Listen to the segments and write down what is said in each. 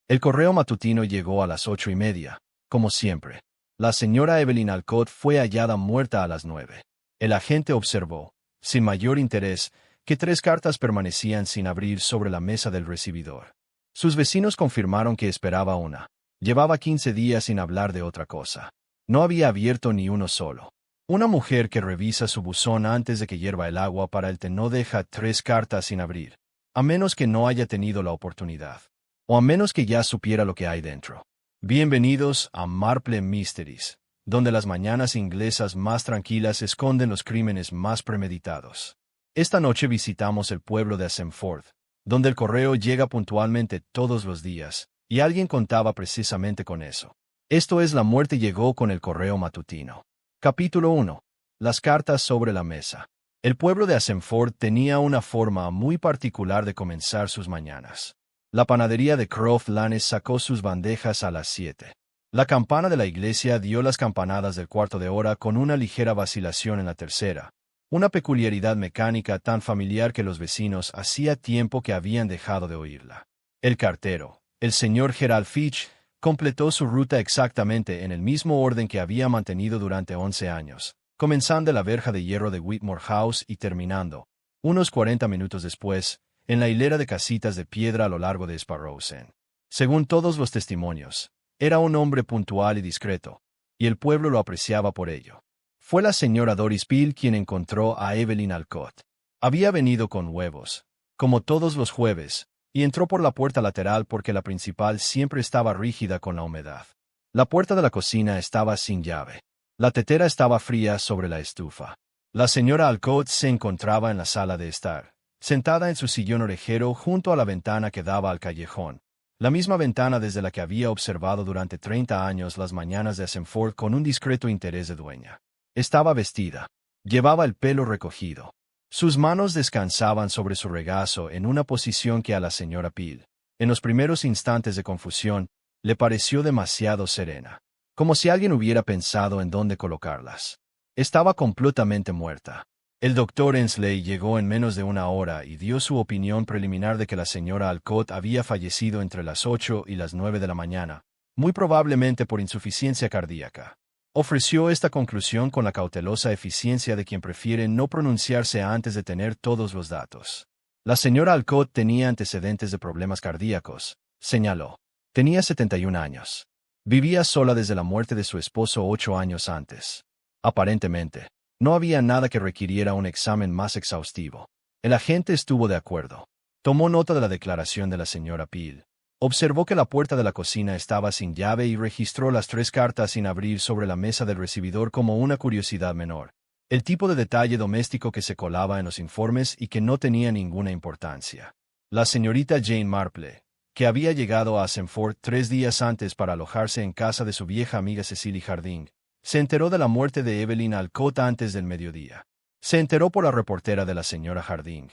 El correo matutino llegó a las 8:30, como siempre. La señora Evelyn Alcott fue hallada muerta a las 9. El agente observó, sin mayor interés, que 3 cartas permanecían sin abrir sobre la mesa del recibidor. Sus vecinos confirmaron que esperaba una. Llevaba 15 días sin hablar de otra cosa. No había abierto ni uno solo. Una mujer que revisa su buzón antes de que hierva el agua para el té no deja 3 cartas sin abrir, a menos que no haya tenido la oportunidad, o a menos que ya supiera lo que hay dentro. Bienvenidos a Marple Mysteries, donde las mañanas inglesas más tranquilas esconden los crímenes más premeditados. Esta noche visitamos el pueblo de Asenford, donde el correo llega puntualmente todos los días, y alguien contaba precisamente con eso. Esto es: la muerte llegó con el correo matutino. Capítulo 1. Las cartas sobre la mesa. El pueblo de Asenford tenía una forma muy particular de comenzar sus mañanas. La panadería de Croft Lanes sacó sus bandejas a las 7. La campana de la iglesia dio las campanadas del cuarto de hora con una ligera vacilación en la tercera, una peculiaridad mecánica tan familiar que los vecinos hacía tiempo que habían dejado de oírla. El cartero, el señor Gerald Fitch, completó su ruta exactamente en el mismo orden que había mantenido durante 11 años, comenzando en la verja de hierro de Whitmore House y terminando, unos 40 minutos después, en la hilera de casitas de piedra a lo largo de Sparrows End. Según todos los testimonios, era un hombre puntual y discreto, y el pueblo lo apreciaba por ello. Fue la señora Doris Peel quien encontró a Evelyn Alcott. Había venido con huevos, como todos los jueves, y entró por la puerta lateral porque la principal siempre estaba rígida con la humedad. La puerta de la cocina estaba sin llave. La tetera estaba fría sobre la estufa. La señora Alcott se encontraba en la sala de estar, sentada en su sillón orejero junto a la ventana que daba al callejón, la misma ventana desde la que había observado durante 30 años las mañanas de Asenford con un discreto interés de dueña. Estaba vestida. Llevaba el pelo recogido. Sus manos descansaban sobre su regazo en una posición que a la señora Peel, en los primeros instantes de confusión, le pareció demasiado serena, como si alguien hubiera pensado en dónde colocarlas. Estaba completamente muerta. El doctor Ensley llegó en menos de una hora y dio su opinión preliminar de que la señora Alcott había fallecido entre las 8 y las 9 de la mañana, muy probablemente por insuficiencia cardíaca. Ofreció esta conclusión con la cautelosa eficiencia de quien prefiere no pronunciarse antes de tener todos los datos. La señora Alcott tenía antecedentes de problemas cardíacos, señaló. Tenía 71 años. Vivía sola desde la muerte de su esposo 8 años antes. Aparentemente, no había nada que requiriera un examen más exhaustivo. El agente estuvo de acuerdo. Tomó nota de la declaración de la señora Peel. Observó que la puerta de la cocina estaba sin llave y registró las 3 cartas sin abrir sobre la mesa del recibidor como una curiosidad menor, el tipo de detalle doméstico que se colaba en los informes y que no tenía ninguna importancia. La señorita Jane Marple, que había llegado a Asenford 3 días antes para alojarse en casa de su vieja amiga Cecily Harding, se enteró de la muerte de Evelyn Alcott antes del mediodía. Se enteró por la reportera de la señora Harding,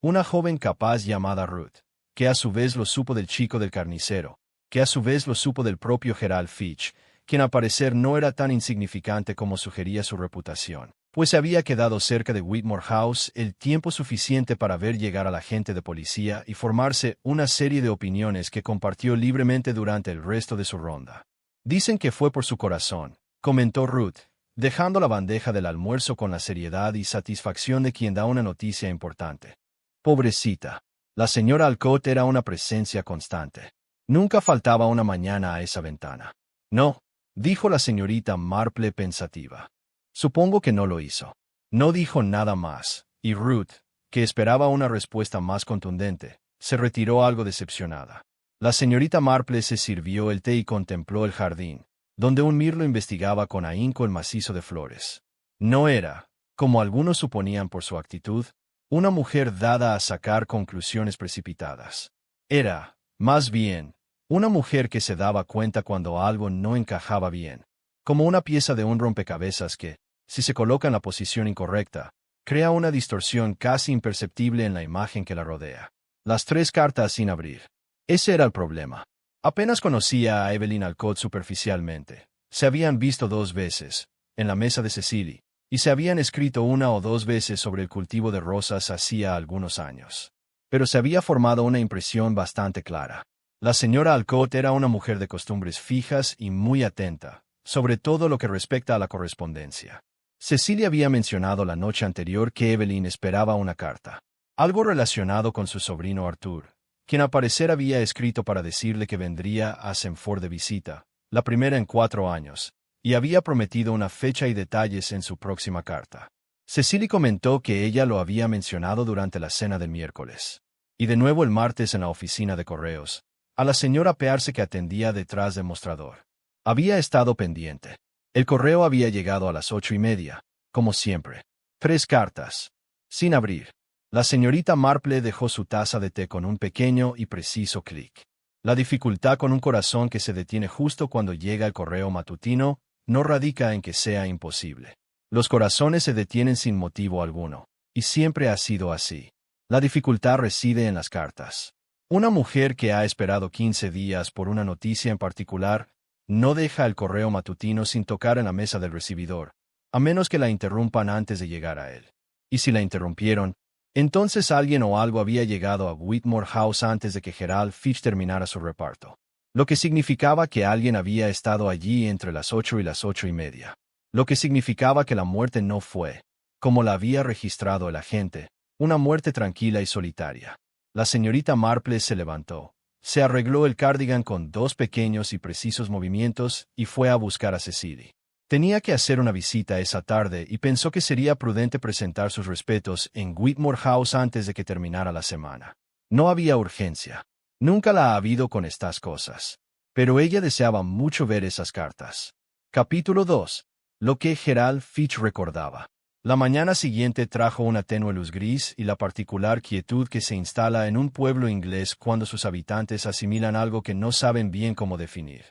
una joven capaz llamada Ruth, que a su vez lo supo del chico del carnicero, que a su vez lo supo del propio Gerald Fitch, quien al parecer no era tan insignificante como sugería su reputación, pues se había quedado cerca de Whitmore House el tiempo suficiente para ver llegar al agente de policía y formarse una serie de opiniones que compartió libremente durante el resto de su ronda. Dicen que fue por su corazón, comentó Ruth, dejando la bandeja del almuerzo con la seriedad y satisfacción de quien da una noticia importante. Pobrecita. La señora Alcott era una presencia constante. Nunca faltaba una mañana a esa ventana. No, dijo la señorita Marple pensativa. Supongo que no lo hizo. No dijo nada más, y Ruth, que esperaba una respuesta más contundente, se retiró algo decepcionada. La señorita Marple se sirvió el té y contempló el jardín, donde un mirlo investigaba con ahínco el macizo de flores. No era, como algunos suponían por su actitud, una mujer dada a sacar conclusiones precipitadas. Era, más bien, una mujer que se daba cuenta cuando algo no encajaba bien, como una pieza de un rompecabezas que, si se coloca en la posición incorrecta, crea una distorsión casi imperceptible en la imagen que la rodea. Las 3 cartas sin abrir. Ese era el problema. Apenas conocía a Evelyn Alcott superficialmente. Se habían visto 2 veces, en la mesa de Cecily, y se habían escrito 1 o 2 veces sobre el cultivo de rosas hacía algunos años. Pero se había formado una impresión bastante clara. La señora Alcott era una mujer de costumbres fijas y muy atenta, sobre todo lo que respecta a la correspondencia. Cecilia había mencionado la noche anterior que Evelyn esperaba una carta, algo relacionado con su sobrino Arthur, quien al parecer había escrito para decirle que vendría a Semford de visita, la primera en 4 años, y había prometido una fecha y detalles en su próxima carta. Cecilia comentó que ella lo había mencionado durante la cena del miércoles, y de nuevo el martes en la oficina de correos, a la señora Pearce que atendía detrás del mostrador. Había estado pendiente. El correo había llegado a las 8:30, como siempre. 3 cartas. Sin abrir. La señorita Marple dejó su taza de té con un pequeño y preciso clic. La dificultad con un corazón que se detiene justo cuando llega el correo matutino no radica en que sea imposible. Los corazones se detienen sin motivo alguno, y siempre ha sido así. La dificultad reside en las cartas. Una mujer que ha esperado 15 días por una noticia en particular no deja el correo matutino sin tocar en la mesa del recibidor, a menos que la interrumpan antes de llegar a él. Y si la interrumpieron, entonces alguien o algo había llegado a Whitmore House antes de que Gerald Fitch terminara su reparto, lo que significaba que alguien había estado allí entre las 8 y las 8:30, lo que significaba que la muerte no fue, como la había registrado el agente, una muerte tranquila y solitaria. La señorita Marple se levantó, se arregló el cardigan con 2 pequeños y precisos movimientos y fue a buscar a Cecily. Tenía que hacer una visita esa tarde y pensó que sería prudente presentar sus respetos en Whitmore House antes de que terminara la semana. No había urgencia. Nunca la ha habido con estas cosas. Pero ella deseaba mucho ver esas cartas. Capítulo 2. Lo que Gerald Fitch recordaba. La mañana siguiente trajo una tenue luz gris y la particular quietud que se instala en un pueblo inglés cuando sus habitantes asimilan algo que no saben bien cómo definir.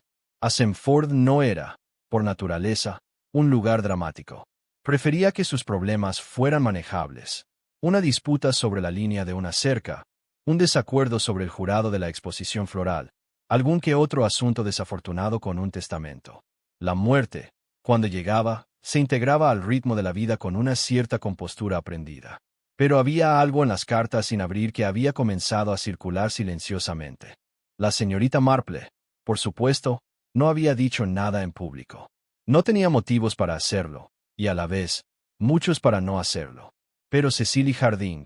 Semford no era, por naturaleza, un lugar dramático. Prefería que sus problemas fueran manejables. Una disputa sobre la línea de una cerca, un desacuerdo sobre el jurado de la exposición floral, algún que otro asunto desafortunado con un testamento. La muerte, cuando llegaba, se integraba al ritmo de la vida con una cierta compostura aprendida. Pero había algo en las cartas sin abrir que había comenzado a circular silenciosamente. La señorita Marple, por supuesto, no había dicho nada en público. No tenía motivos para hacerlo, y a la vez, muchos para no hacerlo. Pero Cecily Harding,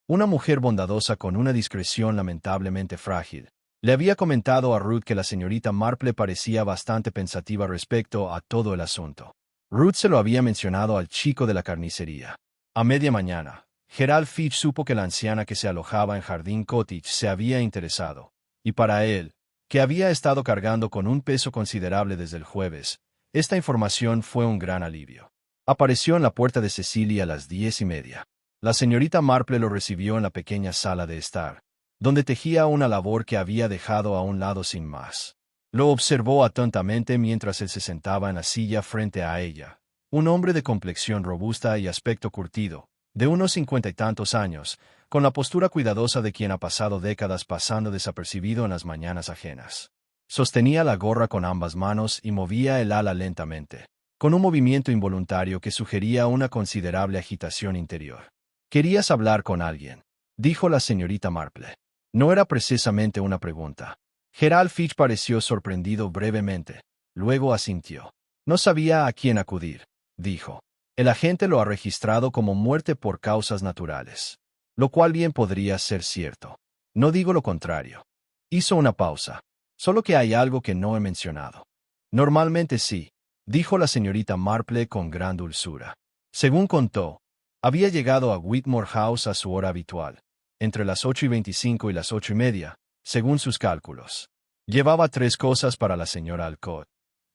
una mujer bondadosa con una discreción lamentablemente frágil, le había comentado a Ruth que la señorita Marple parecía bastante pensativa respecto a todo el asunto. Ruth se lo había mencionado al chico de la carnicería. A media mañana, Gerald Fitch supo que la anciana que se alojaba en Jardín Cottage se había interesado, y para él, que había estado cargando con un peso considerable desde el jueves, esta información fue un gran alivio. Apareció en la puerta de Cecilia a las 10:30. La señorita Marple lo recibió en la pequeña sala de estar, donde tejía una labor que había dejado a un lado sin más. Lo observó atentamente mientras él se sentaba en la silla frente a ella, un hombre de complexión robusta y aspecto curtido, de unos 50 y tantos años, con la postura cuidadosa de quien ha pasado décadas pasando desapercibido en las mañanas ajenas. Sostenía la gorra con ambas manos y movía el ala lentamente, con un movimiento involuntario que sugería una considerable agitación interior. «¿Querías hablar con alguien?», dijo la señorita Marple. No era precisamente una pregunta. Gerald Fitch pareció sorprendido brevemente. Luego asintió. «No sabía a quién acudir», dijo. «El agente lo ha registrado como muerte por causas naturales. Lo cual bien podría ser cierto. No digo lo contrario». Hizo una pausa. «Solo que hay algo que no he mencionado». «Normalmente sí», dijo la señorita Marple con gran dulzura. Según contó, había llegado a Whitmore House a su hora habitual, entre las 8:25 y las 8:30, según sus cálculos. Llevaba 3 cosas para la señora Alcott: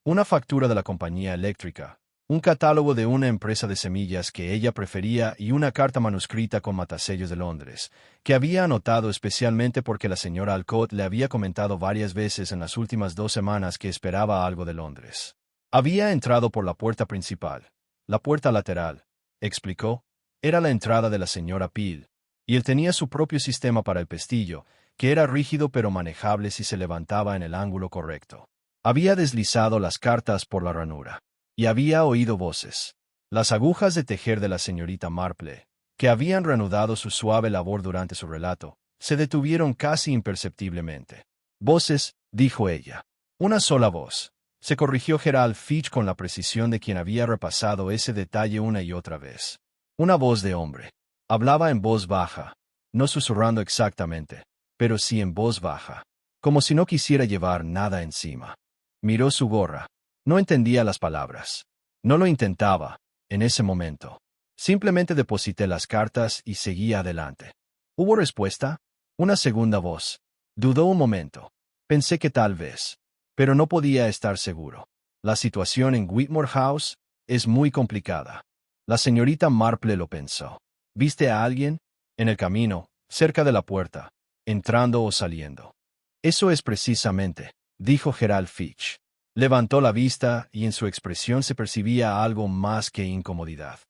una factura de la compañía eléctrica, un catálogo de una empresa de semillas que ella prefería y una carta manuscrita con matasellos de Londres, que había anotado especialmente porque la señora Alcott le había comentado varias veces en las últimas 2 semanas que esperaba algo de Londres. Había entrado por la puerta principal. La puerta lateral, explicó, era la entrada de la señora Peel, y él tenía su propio sistema para el pestillo, que era rígido pero manejable si se levantaba en el ángulo correcto. Había deslizado las cartas por la ranura, y había oído voces. Las agujas de tejer de la señorita Marple, que habían reanudado su suave labor durante su relato, se detuvieron casi imperceptiblemente. Voces, dijo ella. Una sola voz. Se corrigió Gerald Fitch con la precisión de quien había repasado ese detalle una y otra vez. Una voz de hombre. Hablaba en voz baja, no susurrando exactamente, pero sí en voz baja, como si no quisiera llevar nada encima. Miró su gorra. No entendía las palabras. No lo intentaba, en ese momento. Simplemente deposité las cartas y seguí adelante. ¿Hubo respuesta? Una segunda voz. Dudó un momento. Pensé que tal vez. Pero no podía estar seguro. La situación en Whitmore House es muy complicada. La señorita Marple lo pensó. ¿Viste a alguien? En el camino, cerca de la puerta, entrando o saliendo. Eso es precisamente, dijo Gerald Fitch. Levantó la vista y en su expresión se percibía algo más que incomodidad.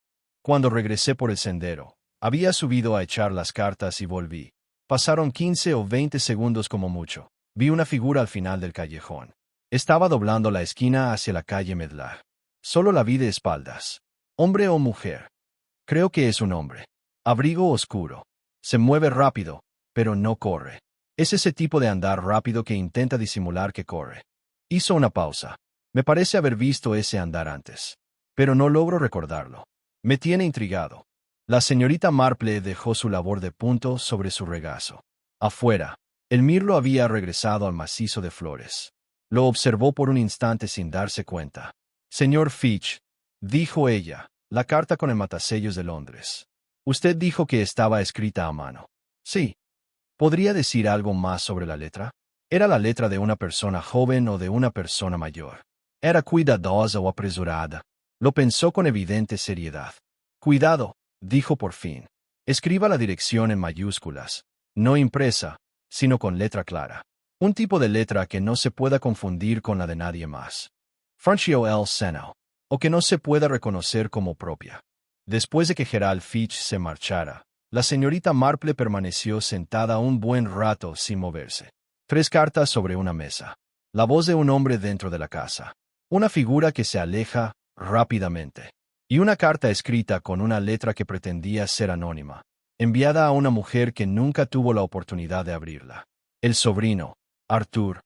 Cuando regresé por el sendero, había subido a echar las cartas y volví. Pasaron 15 o 20 segundos como mucho. Vi una figura al final del callejón. Estaba doblando la esquina hacia la calle Medlar. Solo la vi de espaldas. ¿Hombre o mujer? Creo que es un hombre. Abrigo oscuro. Se mueve rápido, pero no corre. Es ese tipo de andar rápido que intenta disimular que corre. Hizo una pausa. Me parece haber visto ese andar antes. Pero no logro recordarlo. Me tiene intrigado. La señorita Marple dejó su labor de punto sobre su regazo. Afuera, el mirlo había regresado al macizo de flores. Lo observó por un instante sin darse cuenta. Señor Fitch, dijo ella, la carta con el matasellos de Londres. Usted dijo que estaba escrita a mano. Sí. ¿Podría decir algo más sobre la letra? ¿Era la letra de una persona joven o de una persona mayor? ¿Era cuidadosa o apresurada? Lo pensó con evidente seriedad. Cuidado, dijo por fin. Escriba la dirección en mayúsculas, no impresa, sino con letra clara. Un tipo de letra que no se pueda confundir con la de nadie más. Francio L. Seno. O que no se pueda reconocer como propia. Después de que Gerald Fitch se marchara, la señorita Marple permaneció sentada un buen rato sin moverse. 3 cartas sobre una mesa. La voz de un hombre dentro de la casa. Una figura que se aleja rápidamente. Y una carta escrita con una letra que pretendía ser anónima, enviada a una mujer que nunca tuvo la oportunidad de abrirla. El sobrino, Arthur,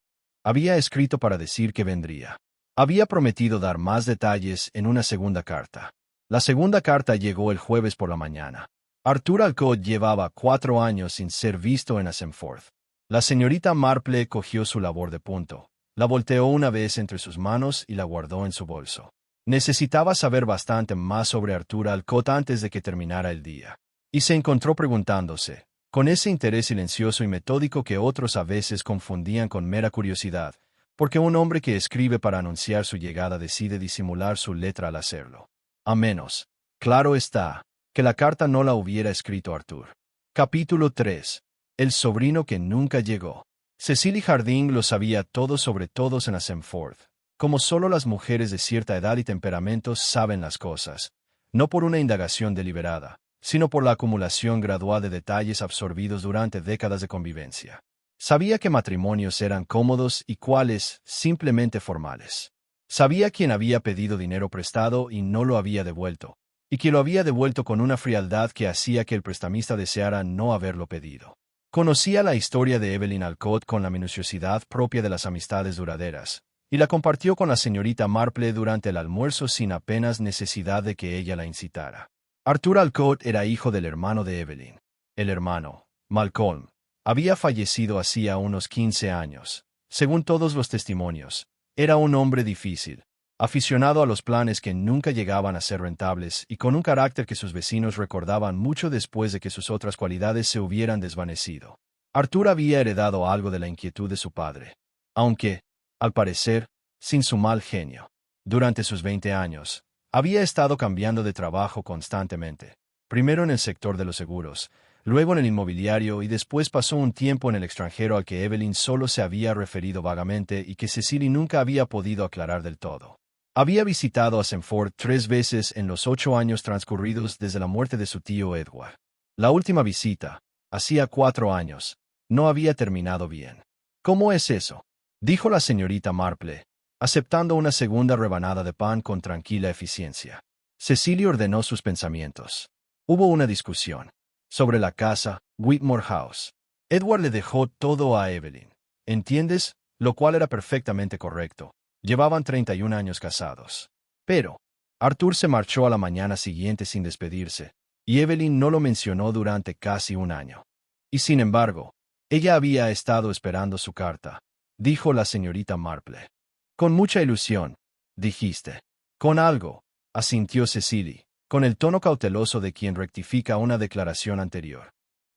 había escrito para decir que vendría. Había prometido dar más detalles en una segunda carta. La segunda carta llegó el jueves por la mañana. Arthur Alcott llevaba 4 años sin ser visto en Asenforth. La señorita Marple cogió su labor de punto, la volteó una vez entre sus manos y la guardó en su bolso. Necesitaba saber bastante más sobre Arthur Alcott antes de que terminara el día. Y se encontró preguntándose, con ese interés silencioso y metódico que otros a veces confundían con mera curiosidad, ¿por qué un hombre que escribe para anunciar su llegada decide disimular su letra al hacerlo? A menos, claro está, que la carta no la hubiera escrito Arthur. Capítulo 3. El sobrino que nunca llegó. Cecily Harding lo sabía todo sobre todos en Asenforth, como solo las mujeres de cierta edad y temperamento saben las cosas, no por una indagación deliberada, sino por la acumulación gradual de detalles absorbidos durante décadas de convivencia. Sabía que matrimonios eran cómodos y cuáles, simplemente formales. Sabía quién había pedido dinero prestado y no lo había devuelto, y que lo había devuelto con una frialdad que hacía que el prestamista deseara no haberlo pedido. Conocía la historia de Evelyn Alcott con la minuciosidad propia de las amistades duraderas, y la compartió con la señorita Marple durante el almuerzo sin apenas necesidad de que ella la incitara. Arthur Alcott era hijo del hermano de Evelyn. El hermano, Malcolm, había fallecido hacía unos 15 años. Según todos los testimonios, era un hombre difícil, aficionado a los planes que nunca llegaban a ser rentables y con un carácter que sus vecinos recordaban mucho después de que sus otras cualidades se hubieran desvanecido. Arthur había heredado algo de la inquietud de su padre, aunque, al parecer, sin su mal genio. Durante sus 20 años, había estado cambiando de trabajo constantemente, primero en el sector de los seguros, luego en el inmobiliario y después pasó un tiempo en el extranjero al que Evelyn solo se había referido vagamente y que Cecily nunca había podido aclarar del todo. Había visitado Asenforth 3 veces en los 8 años transcurridos desde la muerte de su tío Edward. La última visita, hacía 4 años, no había terminado bien. ¿Cómo es eso?, dijo la señorita Marple, aceptando una segunda rebanada de pan con tranquila eficiencia. Cecily ordenó sus pensamientos. Hubo una discusión sobre la casa, Whitmore House. Edward le dejó todo a Evelyn. ¿Entiendes? Lo cual era perfectamente correcto. Llevaban 31 años casados. Pero Arthur se marchó a la mañana siguiente sin despedirse, y Evelyn no lo mencionó durante casi un año. Y sin embargo, ella había estado esperando su carta, dijo la señorita Marple. Con mucha ilusión, dijiste. Con algo, asintió Cecily, con el tono cauteloso de quien rectifica una declaración anterior.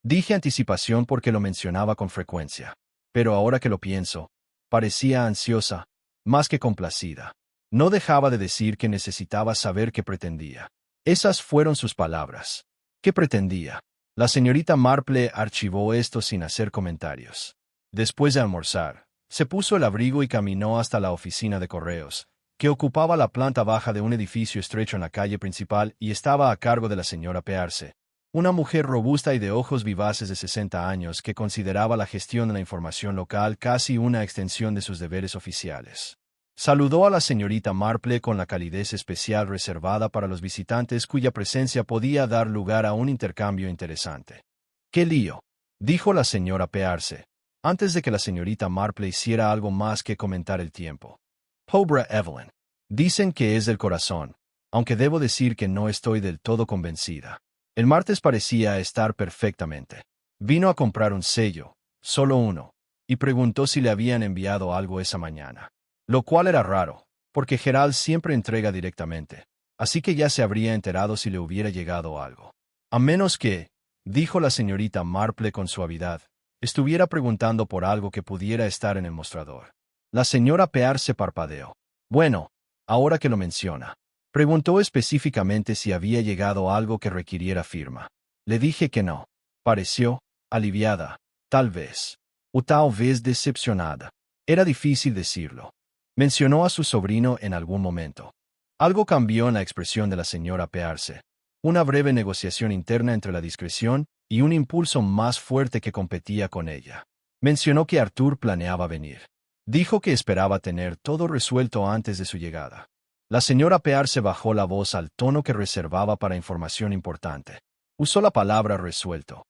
Dije anticipación porque lo mencionaba con frecuencia. Pero ahora que lo pienso, parecía ansiosa, más que complacida. No dejaba de decir que necesitaba saber qué pretendía. Esas fueron sus palabras. ¿Qué pretendía? La señorita Marple archivó esto sin hacer comentarios. Después de almorzar, se puso el abrigo y caminó hasta la oficina de correos, que ocupaba la planta baja de un edificio estrecho en la calle principal y estaba a cargo de la señora Pearce, una mujer robusta y de ojos vivaces de 60 años que consideraba la gestión de la información local casi una extensión de sus deberes oficiales. Saludó a la señorita Marple con la calidez especial reservada para los visitantes cuya presencia podía dar lugar a un intercambio interesante. «¡Qué lío!», dijo la señora Pearce, antes de que la señorita Marple hiciera algo más que comentar el tiempo. «Pobre Evelyn. Dicen que es del corazón, aunque debo decir que no estoy del todo convencida. El martes parecía estar perfectamente. Vino a comprar un sello, solo uno, y preguntó si le habían enviado algo esa mañana. Lo cual era raro, porque Gerald siempre entrega directamente, así que ya se habría enterado si le hubiera llegado algo. A menos que, dijo la señorita Marple con suavidad, estuviera preguntando por algo que pudiera estar en el mostrador. La señora Pearce parpadeó. Bueno, ahora que lo menciona. Preguntó específicamente si había llegado algo que requiriera firma. Le dije que no. Pareció aliviada, tal vez. O tal vez decepcionada. Era difícil decirlo. Mencionó a su sobrino en algún momento. Algo cambió en la expresión de la señora Pearce. Una breve negociación interna entre la discreción y un impulso más fuerte que competía con ella. Mencionó que Arthur planeaba venir. Dijo que esperaba tener todo resuelto antes de su llegada. La señora Pearce bajó la voz al tono que reservaba para información importante. Usó la palabra resuelto.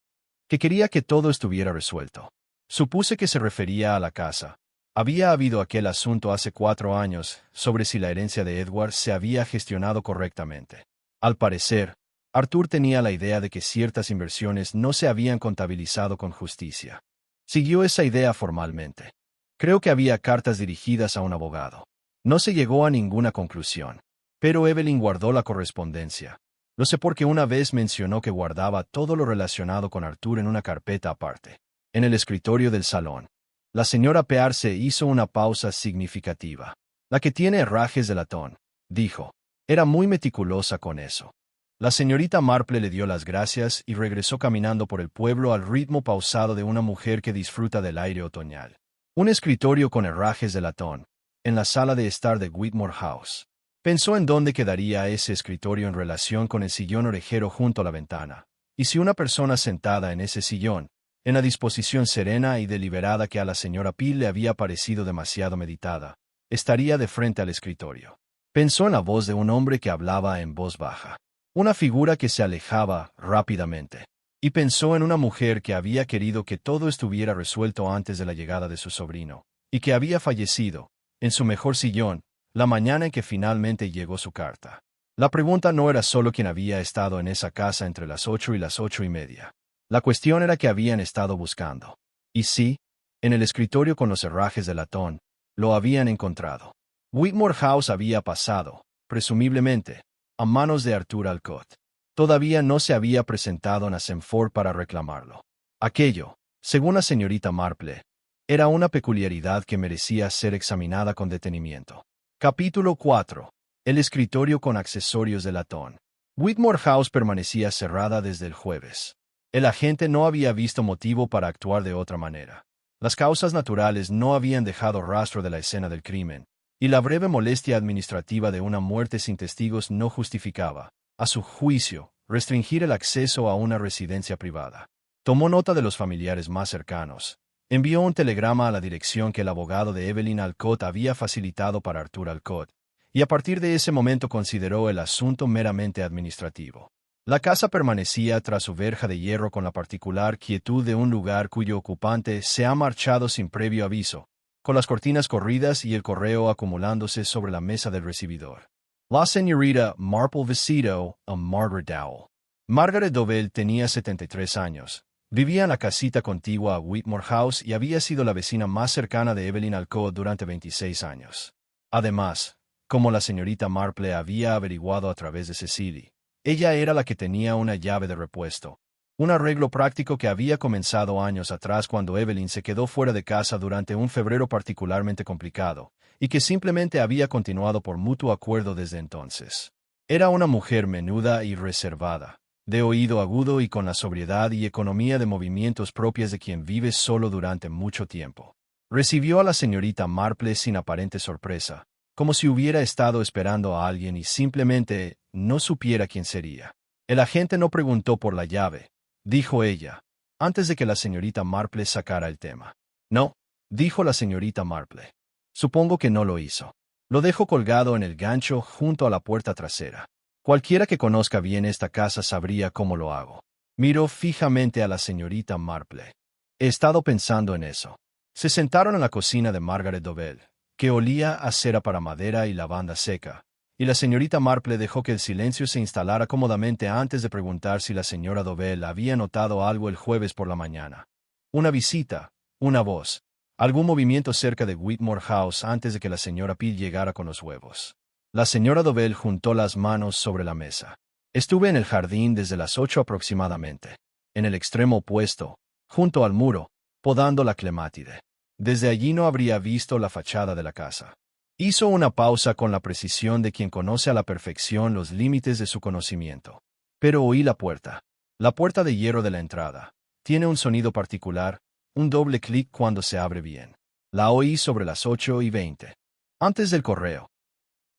Que quería que todo estuviera resuelto. Supuse que se refería a la casa. Había habido aquel asunto hace 4 años sobre si la herencia de Edward se había gestionado correctamente. Al parecer, Arthur tenía la idea de que ciertas inversiones no se habían contabilizado con justicia. Siguió esa idea formalmente. Creo que había cartas dirigidas a un abogado. No se llegó a ninguna conclusión. Pero Evelyn guardó la correspondencia. Lo sé porque una vez mencionó que guardaba todo lo relacionado con Arthur en una carpeta aparte, en el escritorio del salón. La señora Pearce hizo una pausa significativa. La que tiene herrajes de latón, dijo. Era muy meticulosa con eso. La señorita Marple le dio las gracias y regresó caminando por el pueblo al ritmo pausado de una mujer que disfruta del aire otoñal. Un escritorio con herrajes de latón, en la sala de estar de Whitmore House. Pensó en dónde quedaría ese escritorio en relación con el sillón orejero junto a la ventana, y si una persona sentada en ese sillón, en la disposición serena y deliberada que a la señora Peel le había parecido demasiado meditada, estaría de frente al escritorio. Pensó en la voz de un hombre que hablaba en voz baja, una figura que se alejaba rápidamente, y pensó en una mujer que había querido que todo estuviera resuelto antes de la llegada de su sobrino, y que había fallecido, en su mejor sillón, la mañana en que finalmente llegó su carta. La pregunta no era solo quién había estado en esa casa entre las 8 y las 8:30. La cuestión era qué habían estado buscando. Y sí, en el escritorio con los herrajes de latón, lo habían encontrado. Whitmore House había pasado, presumiblemente, a manos de Arthur Alcott. Todavía no se había presentado en Asenford para reclamarlo. Aquello, según la señorita Marple, era una peculiaridad que merecía ser examinada con detenimiento. Capítulo 4. El escritorio con accesorios de latón. Whitmore House permanecía cerrada desde el jueves. El agente no había visto motivo para actuar de otra manera. Las causas naturales no habían dejado rastro de la escena del crimen, y la breve molestia administrativa de una muerte sin testigos no justificaba, a su juicio, restringir el acceso a una residencia privada. Tomó nota de los familiares más cercanos. Envió un telegrama a la dirección que el abogado de Evelyn Alcott había facilitado para Arthur Alcott, y a partir de ese momento consideró el asunto meramente administrativo. La casa permanecía tras su verja de hierro con la particular quietud de un lugar cuyo ocupante se ha marchado sin previo aviso, con las cortinas corridas y el correo acumulándose sobre la mesa del recibidor. La señorita Marple Vecito, a Margaret Dowell. Margaret Dovell tenía 73 años. Vivía en la casita contigua a Whitmore House y había sido la vecina más cercana de Evelyn Alcott durante 26 años. Además, como la señorita Marple había averiguado a través de Cecily, ella era la que tenía una llave de repuesto, un arreglo práctico que había comenzado años atrás cuando Evelyn se quedó fuera de casa durante un febrero particularmente complicado, y que simplemente había continuado por mutuo acuerdo desde entonces. Era una mujer menuda y reservada, de oído agudo y con la sobriedad y economía de movimientos propias de quien vive solo durante mucho tiempo. Recibió a la señorita Marple sin aparente sorpresa, como si hubiera estado esperando a alguien y simplemente no supiera quién sería. El agente no preguntó por la llave, dijo ella, antes de que la señorita Marple sacara el tema. No, dijo la señorita Marple. Supongo que no lo hizo. Lo dejo colgado en el gancho junto a la puerta trasera. Cualquiera que conozca bien esta casa sabría cómo lo hago. Miró fijamente a la señorita Marple. He estado pensando en eso. Se sentaron en la cocina de Margaret Dovell, que olía a cera para madera y lavanda seca, y la señorita Marple dejó que el silencio se instalara cómodamente antes de preguntar si la señora Dovell había notado algo el jueves por la mañana. Una visita, una voz, algún movimiento cerca de Whitmore House antes de que la señora Peel llegara con los huevos. La señora Dovell juntó las manos sobre la mesa. Estuve en el jardín desde las 8 aproximadamente, en el extremo opuesto, junto al muro, podando la clemátide. Desde allí no habría visto la fachada de la casa. Hizo una pausa con la precisión de quien conoce a la perfección los límites de su conocimiento. Pero oí la puerta. La puerta de hierro de la entrada. Tiene un sonido particular, un doble clic cuando se abre bien. La oí sobre las 8:20. Antes del correo.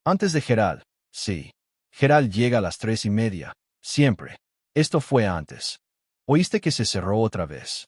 Antes de Gerald. Sí. Gerald llega a las 3:30. Siempre. Esto fue antes. ¿Oíste que se cerró otra vez?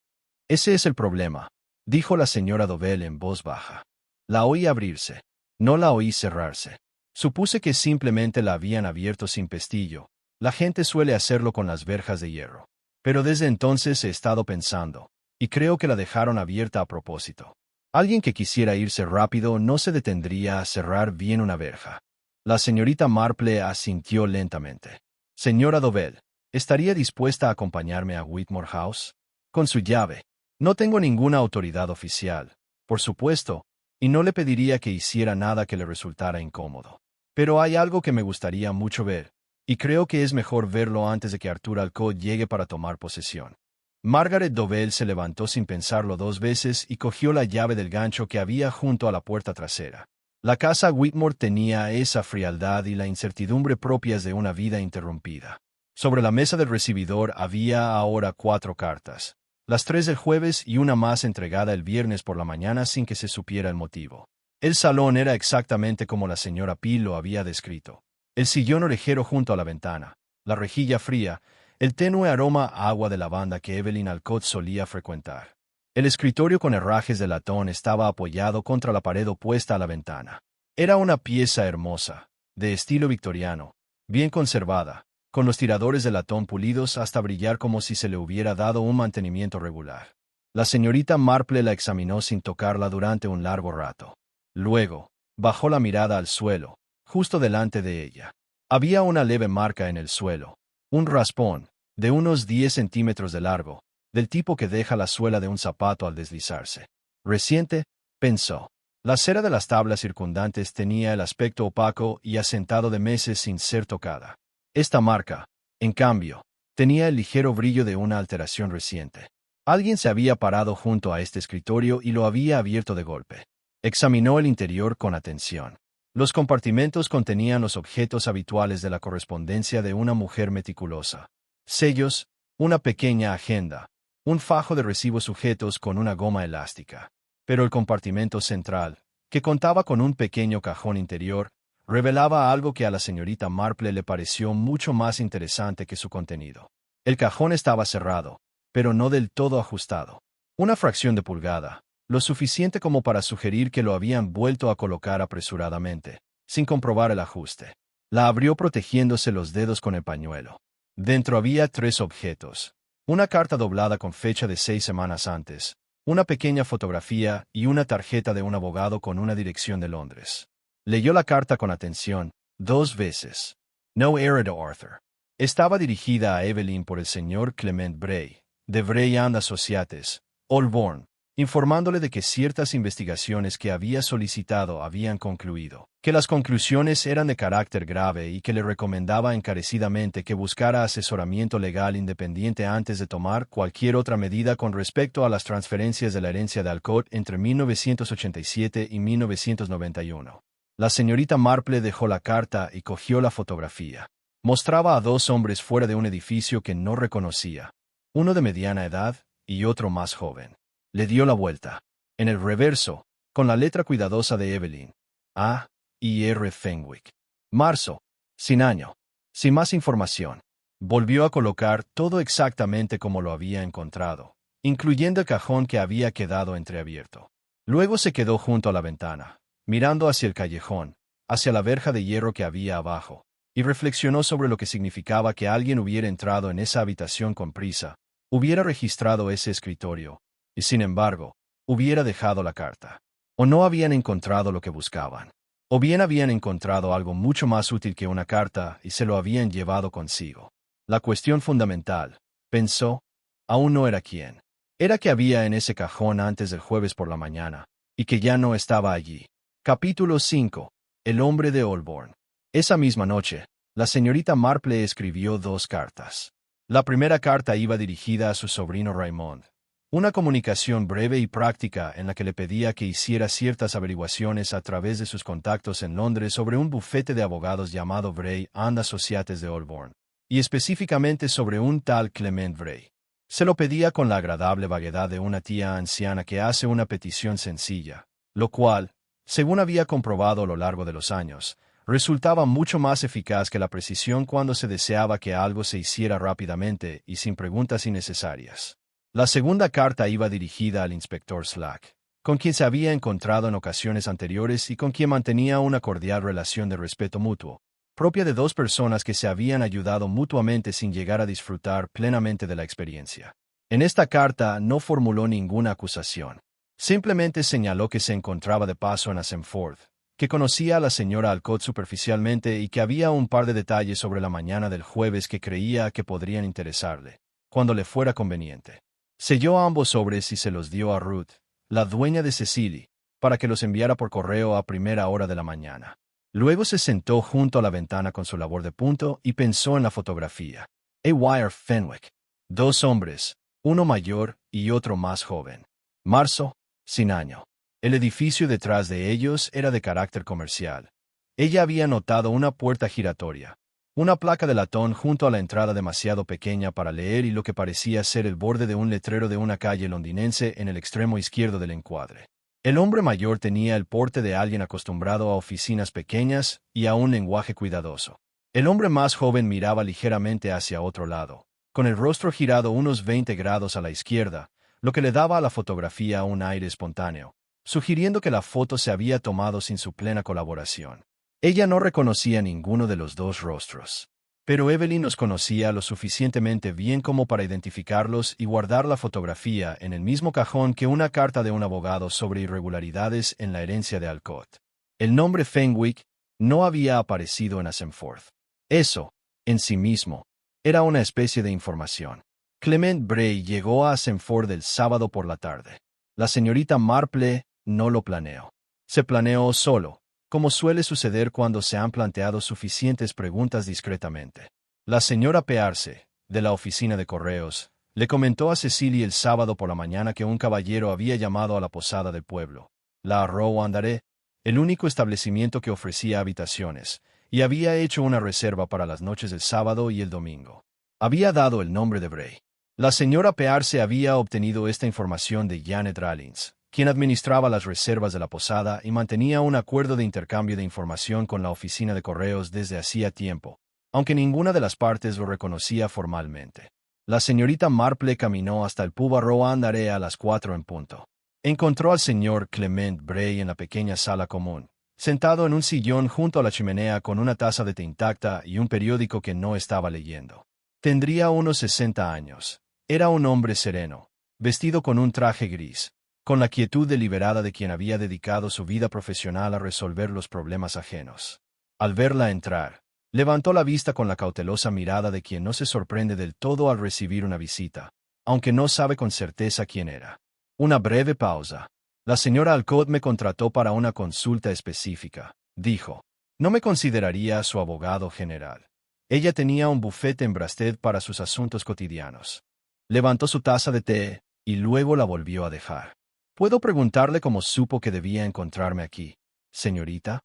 Ese es el problema, dijo la señora Dovell en voz baja. La oí abrirse. No la oí cerrarse. Supuse que simplemente la habían abierto sin pestillo. La gente suele hacerlo con las verjas de hierro. Pero desde entonces he estado pensando, y creo que la dejaron abierta a propósito. Alguien que quisiera irse rápido no se detendría a cerrar bien una verja. La señorita Marple asintió lentamente. Señora Dovell, ¿estaría dispuesta a acompañarme a Whitmore House? Con su llave. No tengo ninguna autoridad oficial, por supuesto, y no le pediría que hiciera nada que le resultara incómodo. Pero hay algo que me gustaría mucho ver, y creo que es mejor verlo antes de que Arthur Alcott llegue para tomar posesión. Margaret Dovell se levantó sin pensarlo 2 veces y cogió la llave del gancho que había junto a la puerta trasera. La casa Whitmore tenía esa frialdad y la incertidumbre propias de una vida interrumpida. Sobre la mesa del recibidor había ahora 4 cartas. Las 3 del jueves y una más entregada el viernes por la mañana sin que se supiera el motivo. El salón era exactamente como la señora Peel lo había descrito. El sillón orejero junto a la ventana, la rejilla fría, el tenue aroma a agua de lavanda que Evelyn Alcott solía frecuentar. El escritorio con herrajes de latón estaba apoyado contra la pared opuesta a la ventana. Era una pieza hermosa, de estilo victoriano, bien conservada, con los tiradores de latón pulidos hasta brillar como si se le hubiera dado un mantenimiento regular. La señorita Marple la examinó sin tocarla durante un largo rato. Luego, bajó la mirada al suelo, justo delante de ella. Había una leve marca en el suelo, un raspón, de unos 10 centímetros de largo, del tipo que deja la suela de un zapato al deslizarse. Reciente, pensó. La cera de las tablas circundantes tenía el aspecto opaco y asentado de meses sin ser tocada. Esta marca, en cambio, tenía el ligero brillo de una alteración reciente. Alguien se había parado junto a este escritorio y lo había abierto de golpe. Examinó el interior con atención. Los compartimentos contenían los objetos habituales de la correspondencia de una mujer meticulosa. Sellos, una pequeña agenda, un fajo de recibos sujetos con una goma elástica. Pero el compartimento central, que contaba con un pequeño cajón interior, revelaba algo que a la señorita Marple le pareció mucho más interesante que su contenido. El cajón estaba cerrado, pero no del todo ajustado. Una fracción de pulgada, lo suficiente como para sugerir que lo habían vuelto a colocar apresuradamente, sin comprobar el ajuste. La abrió protegiéndose los dedos con el pañuelo. Dentro había 3 objetos. Una carta doblada con fecha de 6 semanas antes, una pequeña fotografía y una tarjeta de un abogado con una dirección de Londres. Leyó la carta con atención, 2 veces. No era de Arthur. Estaba dirigida a Evelyn por el señor Clement Bray, de Bray and Associates, Holborn, informándole de que ciertas investigaciones que había solicitado habían concluido, que las conclusiones eran de carácter grave y que le recomendaba encarecidamente que buscara asesoramiento legal independiente antes de tomar cualquier otra medida con respecto a las transferencias de la herencia de Alcott entre 1987 y 1991. La señorita Marple dejó la carta y cogió la fotografía. Mostraba a 2 hombres fuera de un edificio que no reconocía, uno de mediana edad y otro más joven. Le dio la vuelta. En el reverso, con la letra cuidadosa de Evelyn, A. y R. Fenwick. Marzo. Sin año. Sin más información. Volvió a colocar todo exactamente como lo había encontrado, incluyendo el cajón que había quedado entreabierto. Luego se quedó junto a la ventana, mirando hacia el callejón, hacia la verja de hierro que había abajo, y reflexionó sobre lo que significaba que alguien hubiera entrado en esa habitación con prisa, hubiera registrado ese escritorio, y sin embargo, hubiera dejado la carta. O no habían encontrado lo que buscaban. O bien habían encontrado algo mucho más útil que una carta y se lo habían llevado consigo. La cuestión fundamental, pensó, aún no era quién. Era que había en ese cajón antes del jueves por la mañana, y que ya no estaba allí. Capítulo 5. El hombre de Holborn. Esa misma noche, la señorita Marple escribió 2 cartas. La primera carta iba dirigida a su sobrino Raymond. Una comunicación breve y práctica en la que le pedía que hiciera ciertas averiguaciones a través de sus contactos en Londres sobre un bufete de abogados llamado Bray and Associates de Holborn, y específicamente sobre un tal Clement Bray. Se lo pedía con la agradable vaguedad de una tía anciana que hace una petición sencilla, lo cual, según había comprobado a lo largo de los años, resultaba mucho más eficaz que la precisión cuando se deseaba que algo se hiciera rápidamente y sin preguntas innecesarias. La segunda carta iba dirigida al inspector Slack, con quien se había encontrado en ocasiones anteriores y con quien mantenía una cordial relación de respeto mutuo, propia de 2 personas que se habían ayudado mutuamente sin llegar a disfrutar plenamente de la experiencia. En esta carta no formuló ninguna acusación. Simplemente señaló que se encontraba de paso en Assenford, que conocía a la señora Alcott superficialmente y que había un par de detalles sobre la mañana del jueves que creía que podrían interesarle, cuando le fuera conveniente. Selló ambos sobres y se los dio a Ruth, la dueña de Cecily, para que los enviara por correo a primera hora de la mañana. Luego se sentó junto a la ventana con su labor de punto y pensó en la fotografía. A. Fenwick. 2 hombres, uno mayor y otro más joven. Marzo, sin año. El edificio detrás de ellos era de carácter comercial. Ella había notado una puerta giratoria, una placa de latón junto a la entrada demasiado pequeña para leer y lo que parecía ser el borde de un letrero de una calle londinense en el extremo izquierdo del encuadre. El hombre mayor tenía el porte de alguien acostumbrado a oficinas pequeñas y a un lenguaje cuidadoso. El hombre más joven miraba ligeramente hacia otro lado, con el rostro girado unos 20 grados a la izquierda, lo que le daba a la fotografía un aire espontáneo, sugiriendo que la foto se había tomado sin su plena colaboración. Ella no reconocía ninguno de los 2 rostros. Pero Evelyn los conocía lo suficientemente bien como para identificarlos y guardar la fotografía en el mismo cajón que una carta de un abogado sobre irregularidades en la herencia de Alcott. El nombre Fenwick no había aparecido en Assenford. Eso, en sí mismo, era una especie de información. Clement Bray llegó a Assenford el sábado por la tarde. La señorita Marple no lo planeó. Se planeó solo, como suele suceder cuando se han planteado suficientes preguntas discretamente. La señora Pearce, de la oficina de correos, le comentó a Cecily el sábado por la mañana que un caballero había llamado a la posada del pueblo, la Rowandaré, el único establecimiento que ofrecía habitaciones, y había hecho una reserva para las noches del sábado y el domingo. Había dado el nombre de Bray. La señora Pearce había obtenido esta información de Janet Rallins, quien administraba las reservas de la posada y mantenía un acuerdo de intercambio de información con la oficina de correos desde hacía tiempo, aunque ninguna de las partes lo reconocía formalmente. La señorita Marple caminó hasta el pub Rowandaré a las 4 en punto. Encontró al señor Clement Bray en la pequeña sala común, sentado en un sillón junto a la chimenea con una taza de té intacta y un periódico que no estaba leyendo. Tendría unos 60 años. Era un hombre sereno, vestido con un traje gris, con la quietud deliberada de quien había dedicado su vida profesional a resolver los problemas ajenos. Al verla entrar, levantó la vista con la cautelosa mirada de quien no se sorprende del todo al recibir una visita, aunque no sabe con certeza quién era. Una breve pausa. La señora Alcott me contrató para una consulta específica, dijo. No me consideraría su abogado general. Ella tenía un bufete en Brasted para sus asuntos cotidianos. Levantó su taza de té, y luego la volvió a dejar. ¿Puedo preguntarle cómo supo que debía encontrarme aquí, señorita?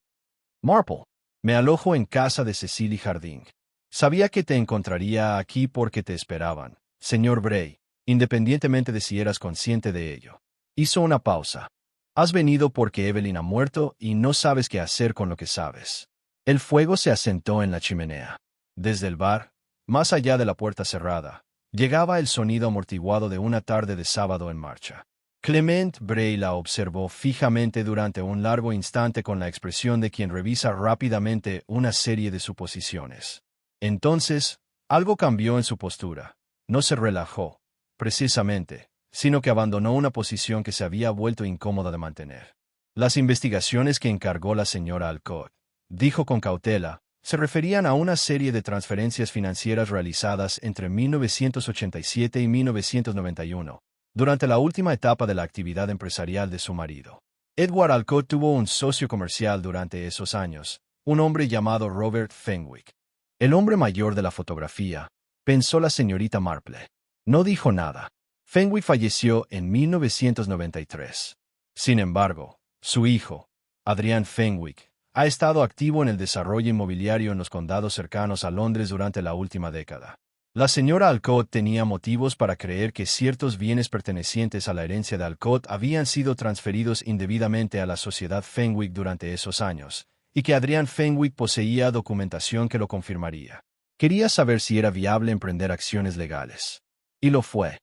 Marple. Me alojo en casa de Cecily Harding. Sabía que te encontraría aquí porque te esperaban, señor Bray, independientemente de si eras consciente de ello. Hizo una pausa. Has venido porque Evelyn ha muerto y no sabes qué hacer con lo que sabes. El fuego se asentó en la chimenea. Desde el bar, más allá de la puerta cerrada, llegaba el sonido amortiguado de una tarde de sábado en marcha. Clement Bray la observó fijamente durante un largo instante con la expresión de quien revisa rápidamente una serie de suposiciones. Entonces, algo cambió en su postura. No se relajó, precisamente, sino que abandonó una posición que se había vuelto incómoda de mantener. Las investigaciones que encargó la señora Alcott, dijo con cautela, se referían a una serie de transferencias financieras realizadas entre 1987 y 1991. Durante la última etapa de la actividad empresarial de su marido. Edward Alcott tuvo un socio comercial durante esos años, un hombre llamado Robert Fenwick. El hombre mayor de la fotografía, pensó la señorita Marple. No dijo nada. Fenwick falleció en 1993. Sin embargo, su hijo, Adrian Fenwick, ha estado activo en el desarrollo inmobiliario en los condados cercanos a Londres durante la última década. La señora Alcott tenía motivos para creer que ciertos bienes pertenecientes a la herencia de Alcott habían sido transferidos indebidamente a la sociedad Fenwick durante esos años, y que Adrian Fenwick poseía documentación que lo confirmaría. Quería saber si era viable emprender acciones legales. Y lo fue.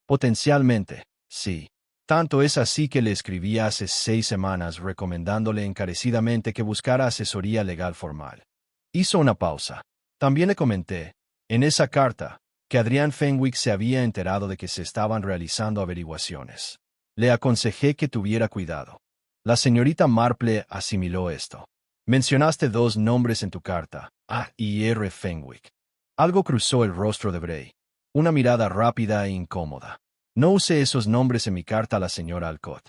Potencialmente, sí. Tanto es así que le escribí hace 6 semanas recomendándole encarecidamente que buscara asesoría legal formal. Hizo una pausa. También le comenté, en esa carta, que Adrian Fenwick se había enterado de que se estaban realizando averiguaciones. Le aconsejé que tuviera cuidado. La señorita Marple asimiló esto. Mencionaste 2 nombres en tu carta, A y R. Fenwick. Algo cruzó el rostro de Bray. Una mirada rápida e incómoda. No usé esos nombres en mi carta a la señora Alcott.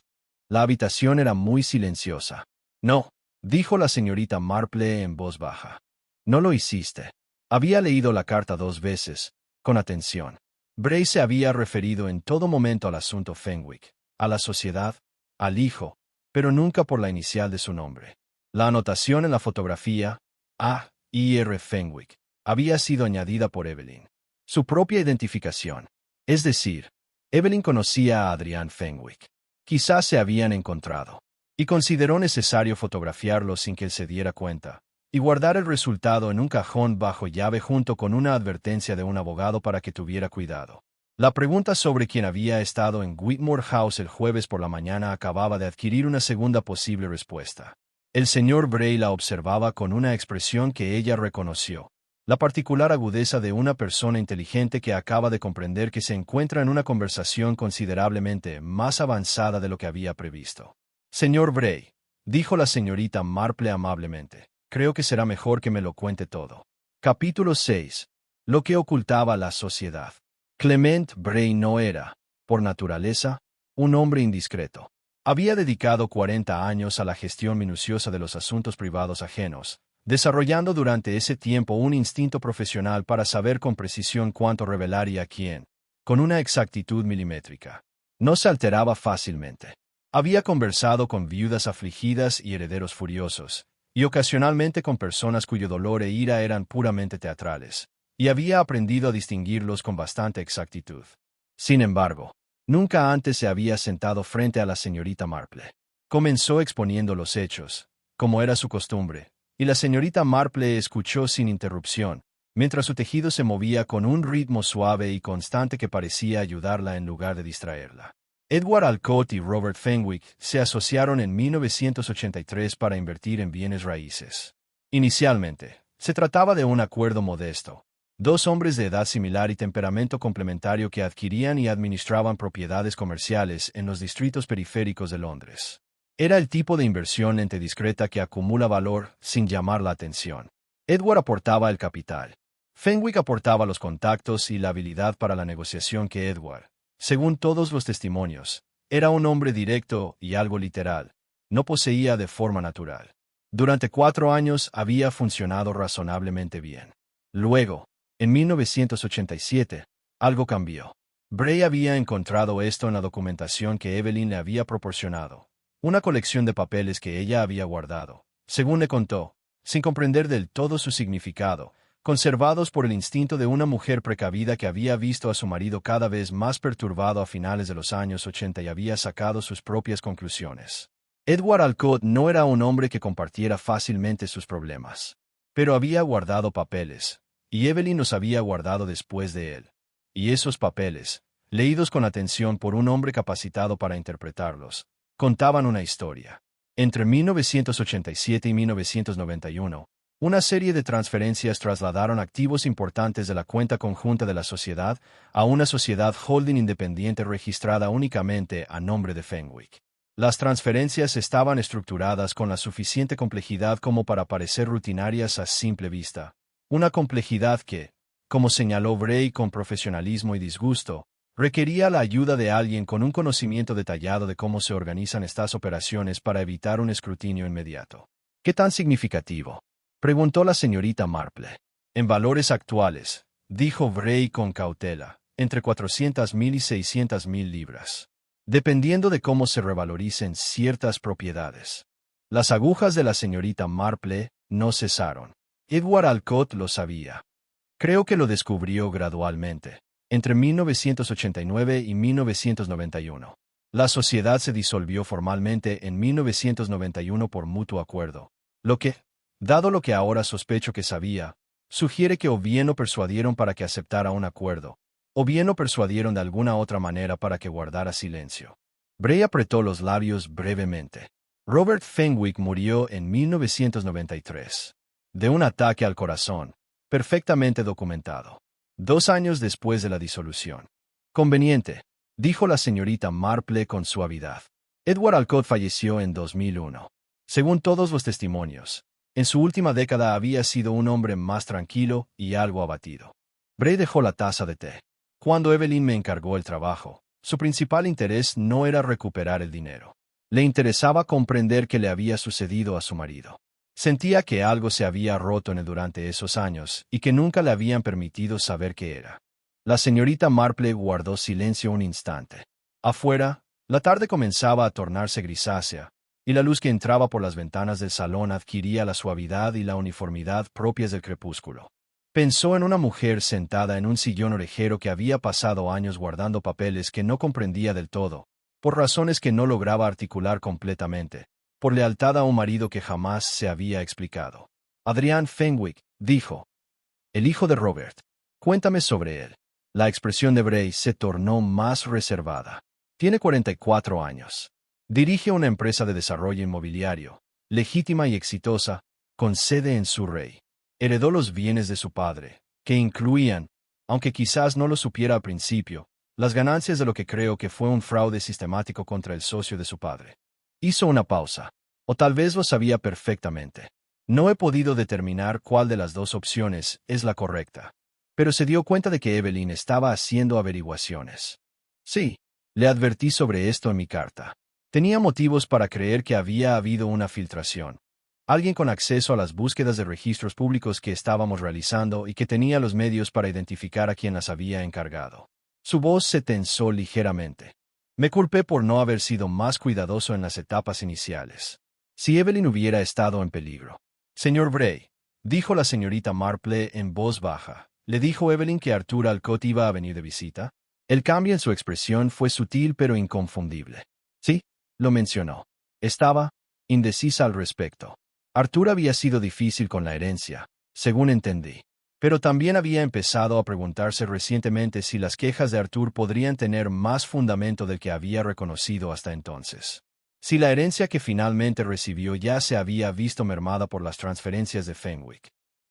La habitación era muy silenciosa. No, dijo la señorita Marple en voz baja. No lo hiciste. Había leído la carta 2 veces, con atención. Bray se había referido en todo momento al asunto Fenwick, a la sociedad, al hijo, pero nunca por la inicial de su nombre. La anotación en la fotografía, A. R. Fenwick, había sido añadida por Evelyn. Su propia identificación. Es decir, Evelyn conocía a Adrian Fenwick. Quizás se habían encontrado. Y consideró necesario fotografiarlo sin que él se diera cuenta, y guardar el resultado en un cajón bajo llave junto con una advertencia de un abogado para que tuviera cuidado. La pregunta sobre quién había estado en Whitmore House el jueves por la mañana acababa de adquirir una segunda posible respuesta. El señor Bray la observaba con una expresión que ella reconoció, la particular agudeza de una persona inteligente que acaba de comprender que se encuentra en una conversación considerablemente más avanzada de lo que había previsto. Señor Bray, dijo la señorita Marple amablemente. Creo que será mejor que me lo cuente todo. Capítulo 6. Lo que ocultaba la sociedad. Clement Bray no era, por naturaleza, un hombre indiscreto. Había dedicado 40 años a la gestión minuciosa de los asuntos privados ajenos, desarrollando durante ese tiempo un instinto profesional para saber con precisión cuánto revelar y a quién, con una exactitud milimétrica. No se alteraba fácilmente. Había conversado con viudas afligidas y herederos furiosos, y ocasionalmente con personas cuyo dolor e ira eran puramente teatrales, y había aprendido a distinguirlos con bastante exactitud. Sin embargo, nunca antes se había sentado frente a la señorita Marple. Comenzó exponiendo los hechos, como era su costumbre, y la señorita Marple escuchó sin interrupción, mientras su tejido se movía con un ritmo suave y constante que parecía ayudarla en lugar de distraerla. Edward Alcott y Robert Fenwick se asociaron en 1983 para invertir en bienes raíces. Inicialmente, se trataba de un acuerdo modesto, Dos hombres de edad similar y temperamento complementario que adquirían y administraban propiedades comerciales en los distritos periféricos de Londres. Era el tipo de inversión lenta y discreta que acumula valor sin llamar la atención. Edward aportaba el capital. Fenwick aportaba los contactos y la habilidad para la negociación que Edward, según todos los testimonios, era un hombre directo y algo literal. No poseía de forma natural. Durante 4 años había funcionado razonablemente bien. Luego, en 1987, algo cambió. Bray había encontrado esto en la documentación que Evelyn le había proporcionado, una colección de papeles que ella había guardado, según le contó, sin comprender del todo su significado, conservados por el instinto de una mujer precavida que había visto a su marido cada vez más perturbado a finales de los años 80 y había sacado sus propias conclusiones. Edward Alcott no era un hombre que compartiera fácilmente sus problemas, pero había guardado papeles, y Evelyn los había guardado después de él. Y esos papeles, leídos con atención por un hombre capacitado para interpretarlos, contaban una historia. Entre 1987 y 1991, una serie de transferencias trasladaron activos importantes de la cuenta conjunta de la sociedad a una sociedad holding independiente registrada únicamente a nombre de Fenwick. Las transferencias estaban estructuradas con la suficiente complejidad como para parecer rutinarias a simple vista. Una complejidad que, como señaló Bray con profesionalismo y disgusto, requería la ayuda de alguien con un conocimiento detallado de cómo se organizan estas operaciones para evitar un escrutinio inmediato. ¿Qué tan significativo?, preguntó la señorita Marple. En valores actuales, dijo Bray con cautela, entre 400.000 y 600.000 libras. Dependiendo de cómo se revaloricen ciertas propiedades. Las agujas de la señorita Marple no cesaron. Edward Alcott lo sabía. Creo que lo descubrió gradualmente, entre 1989 y 1991. La sociedad se disolvió formalmente en 1991 por mutuo acuerdo, lo que, dado lo que ahora sospecho que sabía, sugiere que o bien lo persuadieron para que aceptara un acuerdo, o bien lo persuadieron de alguna otra manera para que guardara silencio. Bray apretó los labios brevemente. Robert Fenwick murió en 1993. De un ataque al corazón, perfectamente documentado. 2 años después de la disolución. Conveniente, dijo la señorita Marple con suavidad. Edward Alcott falleció en 2001. Según todos los testimonios, en su última década había sido un hombre más tranquilo y algo abatido. Bray dejó la taza de té. Cuando Evelyn me encargó el trabajo, su principal interés no era recuperar el dinero. Le interesaba comprender qué le había sucedido a su marido. Sentía que algo se había roto en él durante esos años y que nunca le habían permitido saber qué era. La señorita Marple guardó silencio un instante. Afuera, la tarde comenzaba a tornarse grisácea, y la luz que entraba por las ventanas del salón adquiría la suavidad y la uniformidad propias del crepúsculo. Pensó en una mujer sentada en un sillón orejero que había pasado años guardando papeles que no comprendía del todo, por razones que no lograba articular completamente, por lealtad a un marido que jamás se había explicado. Adrian Fenwick, dijo. El hijo de Robert. Cuéntame sobre él. La expresión de Bray se tornó más reservada. Tiene 44 años. Dirige una empresa de desarrollo inmobiliario, legítima y exitosa, con sede en Surrey. Heredó los bienes de su padre, que incluían, aunque quizás no lo supiera al principio, las ganancias de lo que creo que fue un fraude sistemático contra el socio de su padre. Hizo una pausa. O tal vez lo sabía perfectamente. No he podido determinar cuál de las dos opciones es la correcta. Pero se dio cuenta de que Evelyn estaba haciendo averiguaciones. Sí, le advertí sobre esto en mi carta. Tenía motivos para creer que había habido una filtración. Alguien con acceso a las búsquedas de registros públicos que estábamos realizando y que tenía los medios para identificar a quien las había encargado. Su voz se tensó ligeramente. Me culpé por no haber sido más cuidadoso en las etapas iniciales. Si Evelyn hubiera estado en peligro. Señor Bray, dijo la señorita Marple en voz baja. ¿Le dijo Evelyn que Arthur Alcott iba a venir de visita? El cambio en su expresión fue sutil pero inconfundible. Sí, lo mencionó. Estaba indecisa al respecto. Arthur había sido difícil con la herencia, según entendí. Pero también había empezado a preguntarse recientemente si las quejas de Arthur podrían tener más fundamento del que había reconocido hasta entonces. Si la herencia que finalmente recibió ya se había visto mermada por las transferencias de Fenwick.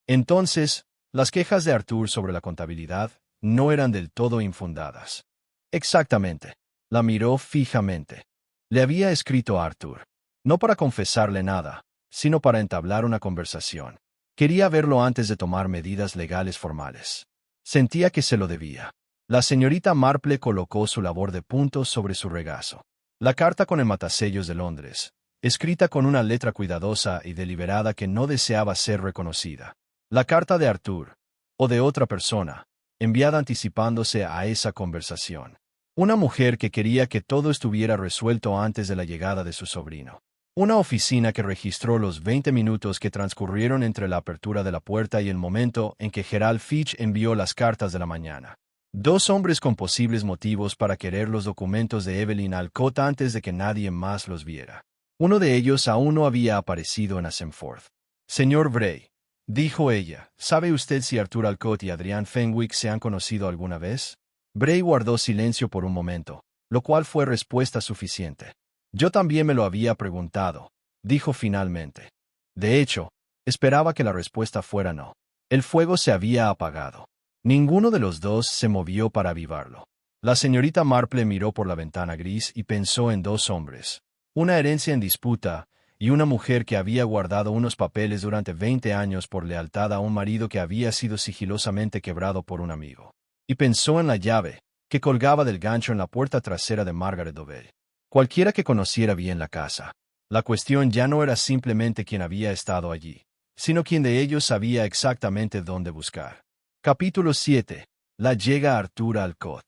Entonces, Las quejas de Arthur sobre la contabilidad no eran del todo infundadas. Exactamente. La miró fijamente. Le había escrito a Arthur. No para confesarle nada, sino para entablar una conversación. Quería verlo antes de tomar medidas legales formales. Sentía que se lo debía. La señorita Marple colocó su labor de puntos sobre su regazo. La carta con el matasellos de Londres, escrita con una letra cuidadosa y deliberada que no deseaba ser reconocida. La carta de Arthur, o de otra persona, enviada anticipándose a esa conversación. Una mujer que quería que todo estuviera resuelto antes de la llegada de su sobrino. Una oficina que registró los 20 minutos que transcurrieron entre la apertura de la puerta y el momento en que Gerald Fitch envió las cartas de la mañana. Dos hombres con posibles motivos para querer los documentos de Evelyn Alcott antes de que nadie más los viera. Uno de ellos aún no había aparecido en Asenforth. Señor Bray, dijo ella, ¿sabe usted si Arthur Alcott y Adrian Fenwick se han conocido alguna vez? Bray guardó silencio por un momento, lo cual fue respuesta suficiente. Yo también me lo había preguntado, dijo finalmente. De hecho, esperaba que la respuesta fuera no. El fuego se había apagado. Ninguno de los dos se movió para avivarlo. La señorita Marple miró por la ventana gris y pensó en dos hombres, una herencia en disputa y una mujer que había guardado unos papeles durante 20 años por lealtad a un marido que había sido sigilosamente quebrado por un amigo. Y pensó en la llave, que colgaba del gancho en la puerta trasera de Margaret Dovell. Cualquiera que conociera bien la casa. La cuestión ya no era simplemente quién había estado allí, sino quién de ellos sabía exactamente dónde buscar. Capítulo 7. La llega Arthur Alcott.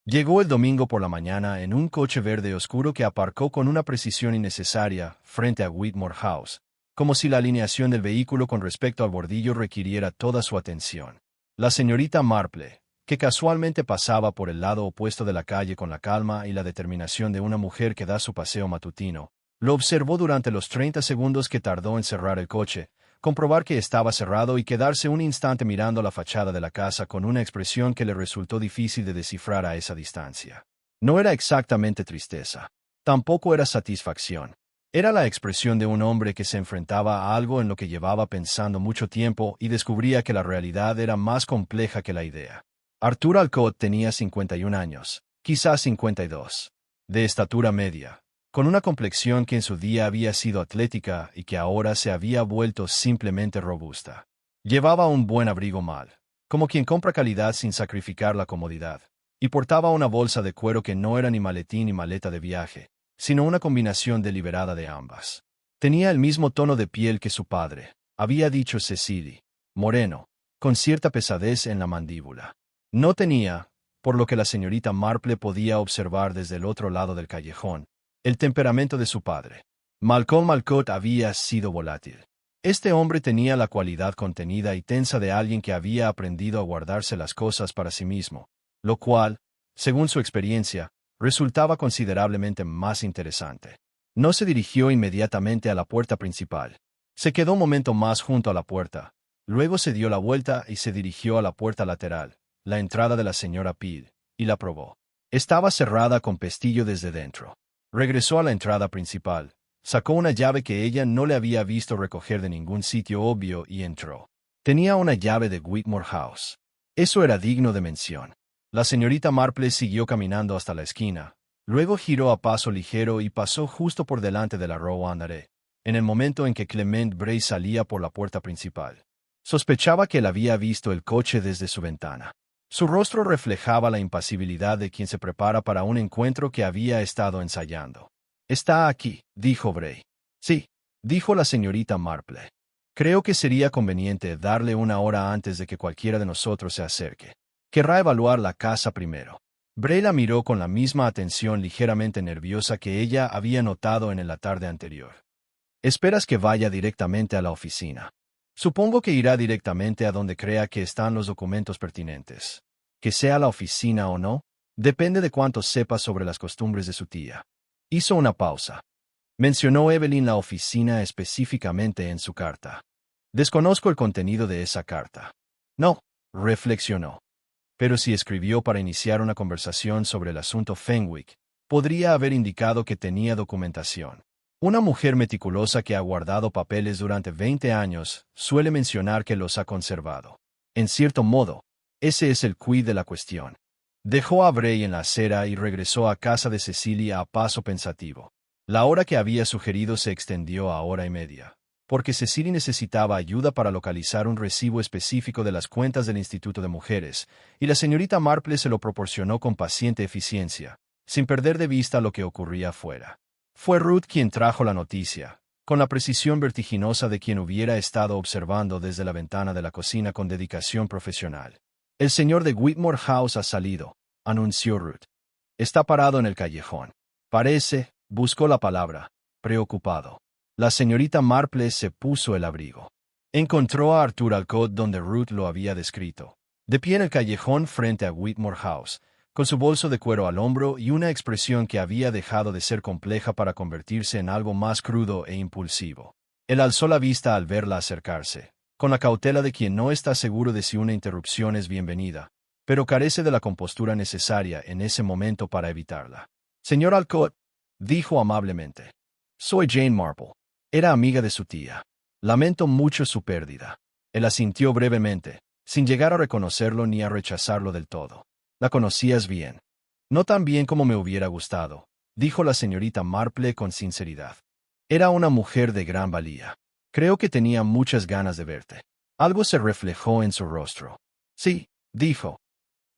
Llegó el domingo por la mañana en un coche verde oscuro que aparcó con una precisión innecesaria frente a Whitmore House, como si la alineación del vehículo con respecto al bordillo requiriera toda su atención. La señorita Marple, que casualmente pasaba por el lado opuesto de la calle con la calma y la determinación de una mujer que da su paseo matutino, lo observó durante los 30 segundos que tardó en cerrar el coche, comprobar que estaba cerrado y quedarse un instante mirando la fachada de la casa con una expresión que le resultó difícil de descifrar a esa distancia. No era exactamente tristeza. Tampoco era satisfacción. Era la expresión de un hombre que se enfrentaba a algo en lo que llevaba pensando mucho tiempo y descubría que la realidad era más compleja que la idea. Arthur Alcott tenía 51 años, quizás 52, de estatura media, con una complexión que en su día había sido atlética y que ahora se había vuelto simplemente robusta. Llevaba un buen abrigo mal, como quien compra calidad sin sacrificar la comodidad, y portaba una bolsa de cuero que no era ni maletín ni maleta de viaje, sino una combinación deliberada de ambas. Tenía el mismo tono de piel que su padre, había dicho Cecily, moreno, con cierta pesadez en la mandíbula. No tenía, por lo que la señorita Marple podía observar desde el otro lado del callejón, el temperamento de su padre. Malcolm Alcott había sido volátil. Este hombre tenía la cualidad contenida y tensa de alguien que había aprendido a guardarse las cosas para sí mismo, lo cual, según su experiencia, resultaba considerablemente más interesante. No se dirigió inmediatamente a la puerta principal. Se quedó un momento más junto a la puerta. Luego se dio la vuelta y se dirigió a la puerta lateral, la entrada de la señora Peel, y la probó. Estaba cerrada con pestillo desde dentro. Regresó a la entrada principal, sacó una llave que ella no le había visto recoger de ningún sitio obvio y entró. Tenía una llave de Whitmore House. Eso era digno de mención. La señorita Marple siguió caminando hasta la esquina, luego giró a paso ligero y pasó justo por delante de la Row Andare, en el momento en que Clement Bray salía por la puerta principal. Sospechaba que él había visto el coche desde su ventana. Su rostro reflejaba la impasibilidad de quien se prepara para un encuentro que había estado ensayando. «Está aquí», dijo Bray. «Sí», dijo la señorita Marple. «Creo que sería conveniente darle una hora antes de que cualquiera de nosotros se acerque. Querrá evaluar la casa primero». Bray la miró con la misma atención ligeramente nerviosa que ella había notado en la tarde anterior. «¿Esperas que vaya directamente a la oficina?» «Supongo que irá directamente a donde crea que están los documentos pertinentes. Que sea la oficina o no, depende de cuánto sepa sobre las costumbres de su tía». Hizo una pausa. Mencionó Evelyn la oficina específicamente en su carta. «Desconozco el contenido de esa carta». «No», reflexionó. «Pero si escribió para iniciar una conversación sobre el asunto Fenwick, podría haber indicado que tenía documentación. Una mujer meticulosa que ha guardado papeles durante 20 años suele mencionar que los ha conservado. En cierto modo, ese es el quid de la cuestión. Dejó a Bray en la acera y regresó a casa de Cecilia a paso pensativo. La hora que había sugerido se extendió a hora y media, porque Cecilia necesitaba ayuda para localizar un recibo específico de las cuentas del Instituto de Mujeres, y la señorita Marple se lo proporcionó con paciente eficiencia, sin perder de vista lo que ocurría afuera. Fue Ruth quien trajo la noticia, con la precisión vertiginosa de quien hubiera estado observando desde la ventana de la cocina con dedicación profesional. «El señor de Whitmore House ha salido», anunció Ruth. «Está parado en el callejón. Parece», buscó la palabra, «preocupado». La señorita Marple se puso el abrigo. Encontró a Arthur Alcott donde Ruth lo había descrito, de pie en el callejón frente a Whitmore House, con su bolso de cuero al hombro y una expresión que había dejado de ser compleja para convertirse en algo más crudo e impulsivo. Él alzó la vista al verla acercarse, con la cautela de quien no está seguro de si una interrupción es bienvenida, pero carece de la compostura necesaria en ese momento para evitarla. «Señor Alcott», dijo amablemente. «Soy Jane Marple. Era amiga de su tía. Lamento mucho su pérdida». Él asintió brevemente, sin llegar a reconocerlo ni a rechazarlo del todo. «¿La conocías bien?» «No tan bien como me hubiera gustado», dijo la señorita Marple con sinceridad. «Era una mujer de gran valía. Creo que tenía muchas ganas de verte». Algo se reflejó en su rostro. «Sí», dijo.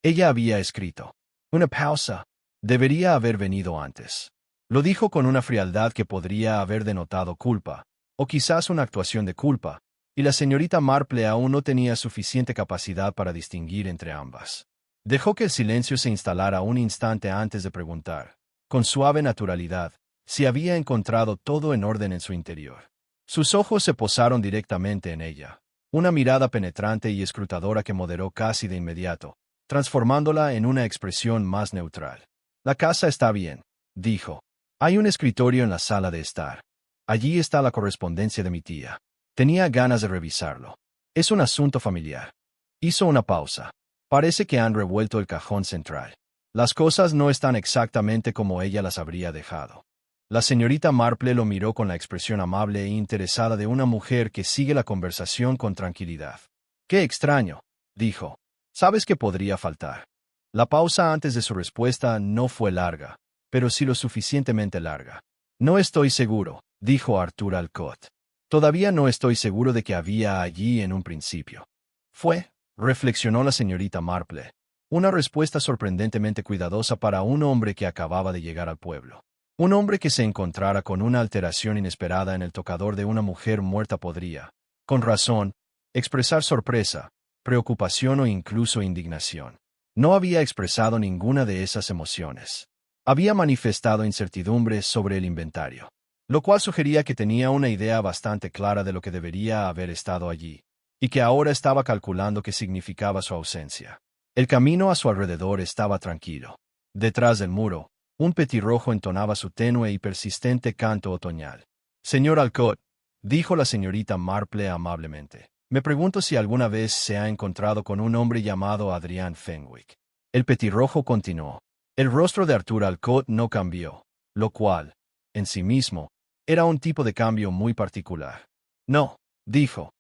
Ella había escrito. Una pausa. Debería haber venido antes. Lo dijo con una frialdad que podría haber denotado culpa, o quizás una actuación de culpa, y la señorita Marple aún no tenía suficiente capacidad para distinguir entre ambas. Dejó que el silencio se instalara un instante antes de preguntar, con suave naturalidad, si había encontrado todo en orden en su interior. Sus ojos se posaron directamente en ella, una mirada penetrante y escrutadora que moderó casi de inmediato, transformándola en una expresión más neutral. «La casa está bien», dijo. «Hay un escritorio en la sala de estar. Allí está la correspondencia de mi tía. Tenía ganas de revisarlo. Es un asunto familiar». Hizo una pausa. «Parece que han revuelto el cajón central. Las cosas no están exactamente como ella las habría dejado». La señorita Marple lo miró con la expresión amable e interesada de una mujer que sigue la conversación con tranquilidad. «Qué extraño», dijo. «¿Sabes qué podría faltar?» La pausa antes de su respuesta no fue larga, pero sí lo suficientemente larga. «No estoy seguro», dijo Arthur Alcott. «Todavía no estoy seguro de que había allí en un principio». «Fue», reflexionó la señorita Marple, una respuesta sorprendentemente cuidadosa para un hombre que acababa de llegar al pueblo. Un hombre que se encontrara con una alteración inesperada en el tocador de una mujer muerta podría, con razón, expresar sorpresa, preocupación o incluso indignación. No había expresado ninguna de esas emociones. Había manifestado incertidumbre sobre el inventario, lo cual sugería que tenía una idea bastante clara de lo que debería haber estado allí, y que ahora estaba calculando qué significaba su ausencia. El camino a su alrededor estaba tranquilo. Detrás del muro, un petirrojo entonaba su tenue y persistente canto otoñal. «Señor Alcott», dijo la señorita Marple amablemente, «me pregunto si alguna vez se ha encontrado con un hombre llamado Adrian Fenwick». El petirrojo continuó. El rostro de Arthur Alcott no cambió, lo cual, en sí mismo, era un tipo de cambio muy particular. «No», dijo.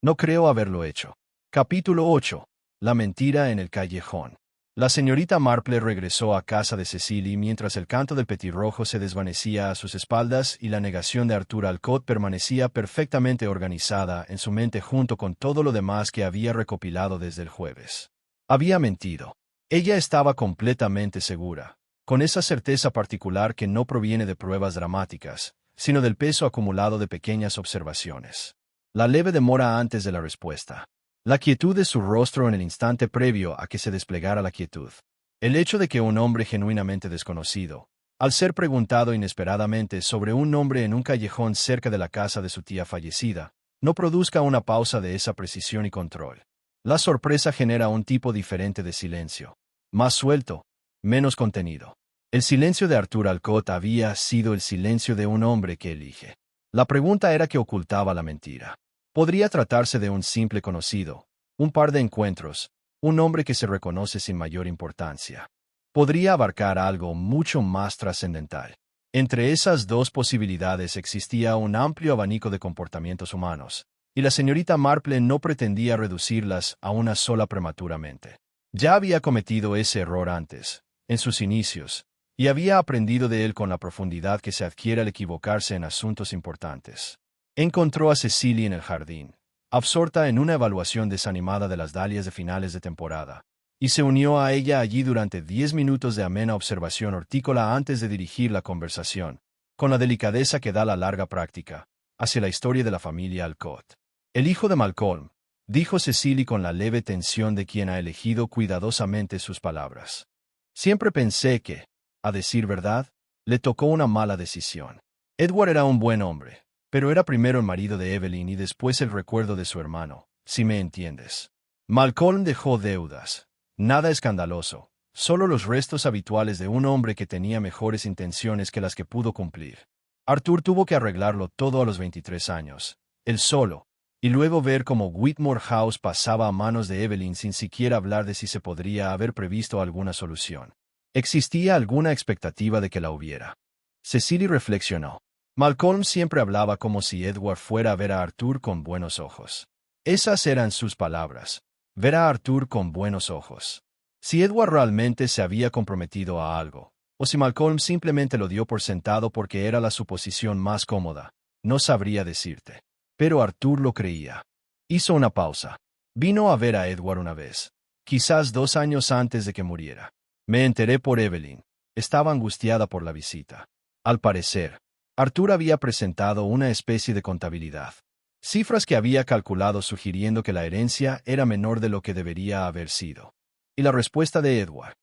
«No creo haberlo hecho». Capítulo 8. La mentira en el callejón. La señorita Marple regresó a casa de Cecily mientras el canto del petirrojo se desvanecía a sus espaldas y la negación de Arthur Alcott permanecía perfectamente organizada en su mente junto con todo lo demás que había recopilado desde el jueves. Había mentido. Ella estaba completamente segura, con esa certeza particular que no proviene de pruebas dramáticas, sino del peso acumulado de pequeñas observaciones. La leve demora antes de la respuesta. La quietud de su rostro en el instante previo a que se desplegara la quietud. El hecho de que un hombre genuinamente desconocido, al ser preguntado inesperadamente sobre un nombre en un callejón cerca de la casa de su tía fallecida, no produzca una pausa de esa precisión y control. La sorpresa genera un tipo diferente de silencio, más suelto, menos contenido. El silencio de Arthur Alcott había sido el silencio de un hombre que elige. La pregunta era qué ocultaba la mentira. Podría tratarse de un simple conocido, un par de encuentros, un hombre que se reconoce sin mayor importancia. Podría abarcar algo mucho más trascendental. Entre esas dos posibilidades existía un amplio abanico de comportamientos humanos, y la señorita Marple no pretendía reducirlas a una sola prematuramente. Ya había cometido ese error antes, en sus inicios, y había aprendido de él con la profundidad que se adquiere al equivocarse en asuntos importantes. Encontró a Cecily en el jardín, absorta en una evaluación desanimada de las dalias de finales de temporada, y se unió a ella allí durante 10 minutos de amena observación hortícola antes de dirigir la conversación, con la delicadeza que da la larga práctica, hacia la historia de la familia Alcott. El hijo de Malcolm, dijo Cecily con la leve tensión de quien ha elegido cuidadosamente sus palabras. Siempre pensé que, a decir verdad, le tocó una mala decisión. Edward era un buen hombre, pero era primero el marido de Evelyn y después el recuerdo de su hermano, si me entiendes. Malcolm dejó deudas. Nada escandaloso, solo los restos habituales de un hombre que tenía mejores intenciones que las que pudo cumplir. Arthur tuvo que arreglarlo todo a los 23 años, él solo, y luego ver cómo Whitmore House pasaba a manos de Evelyn sin siquiera hablar de si se podría haber previsto alguna solución. ¿Existía alguna expectativa de que la hubiera? Cecily reflexionó. Malcolm siempre hablaba como si Edward fuera a ver a Arthur con buenos ojos. Esas eran sus palabras. Ver a Arthur con buenos ojos. Si Edward realmente se había comprometido a algo, o si Malcolm simplemente lo dio por sentado porque era la suposición más cómoda, no sabría decirte. Pero Arthur lo creía. Hizo una pausa. Vino a ver a Edward una vez, quizás 2 años antes de que muriera. Me enteré por Evelyn. Estaba angustiada por la visita. Al parecer, Arthur había presentado una especie de contabilidad. Cifras que había calculado sugiriendo que la herencia era menor de lo que debería haber sido. Y la respuesta de Edward.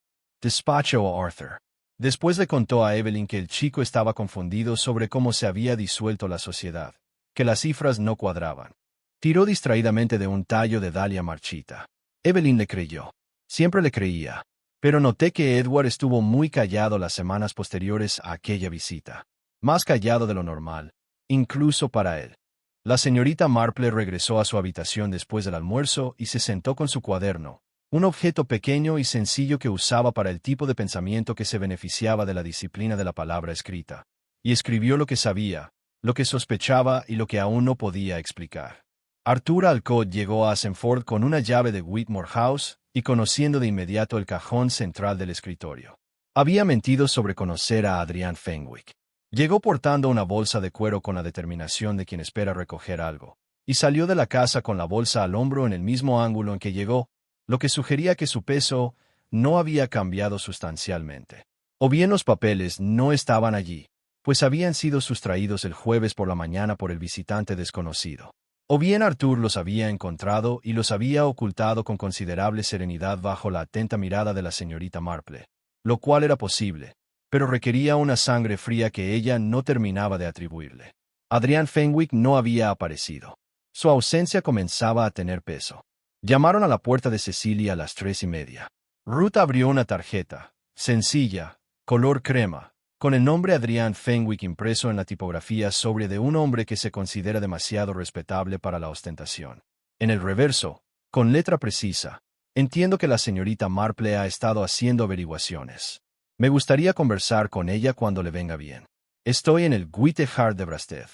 Despachó a Arthur. Después le contó a Evelyn que el chico estaba confundido sobre cómo se había disuelto la sociedad, que las cifras no cuadraban. Tiró distraídamente de un tallo de dalia marchita. Evelyn le creyó. Siempre le creía. Pero noté que Edward estuvo muy callado las semanas posteriores a aquella visita. Más callado de lo normal, incluso para él. La señorita Marple regresó a su habitación después del almuerzo y se sentó con su cuaderno, un objeto pequeño y sencillo que usaba para el tipo de pensamiento que se beneficiaba de la disciplina de la palabra escrita, y escribió lo que sabía, lo que sospechaba y lo que aún no podía explicar. Arthur Alcott llegó a Asenford con una llave de Whitmore House y conociendo de inmediato el cajón central del escritorio. Había mentido sobre conocer a Adrian Fenwick. Llegó portando una bolsa de cuero con la determinación de quien espera recoger algo, y salió de la casa con la bolsa al hombro en el mismo ángulo en que llegó, lo que sugería que su peso no había cambiado sustancialmente. O bien los papeles no estaban allí, pues habían sido sustraídos el jueves por la mañana por el visitante desconocido. O bien Arthur los había encontrado y los había ocultado con considerable serenidad bajo la atenta mirada de la señorita Marple, lo cual era posible, pero requería una sangre fría que ella no terminaba de atribuirle. Adrian Fenwick no había aparecido. Su ausencia comenzaba a tener peso. Llamaron a la puerta de Cecily a las 3:30. Ruth abrió una tarjeta, sencilla, color crema, con el nombre Adrian Fenwick impreso en la tipografía sobria de un hombre que se considera demasiado respetable para la ostentación. En el reverso, con letra precisa, entiendo que la señorita Marple ha estado haciendo averiguaciones. Me gustaría conversar con ella cuando le venga bien. Estoy en el Guitehart de Brasted.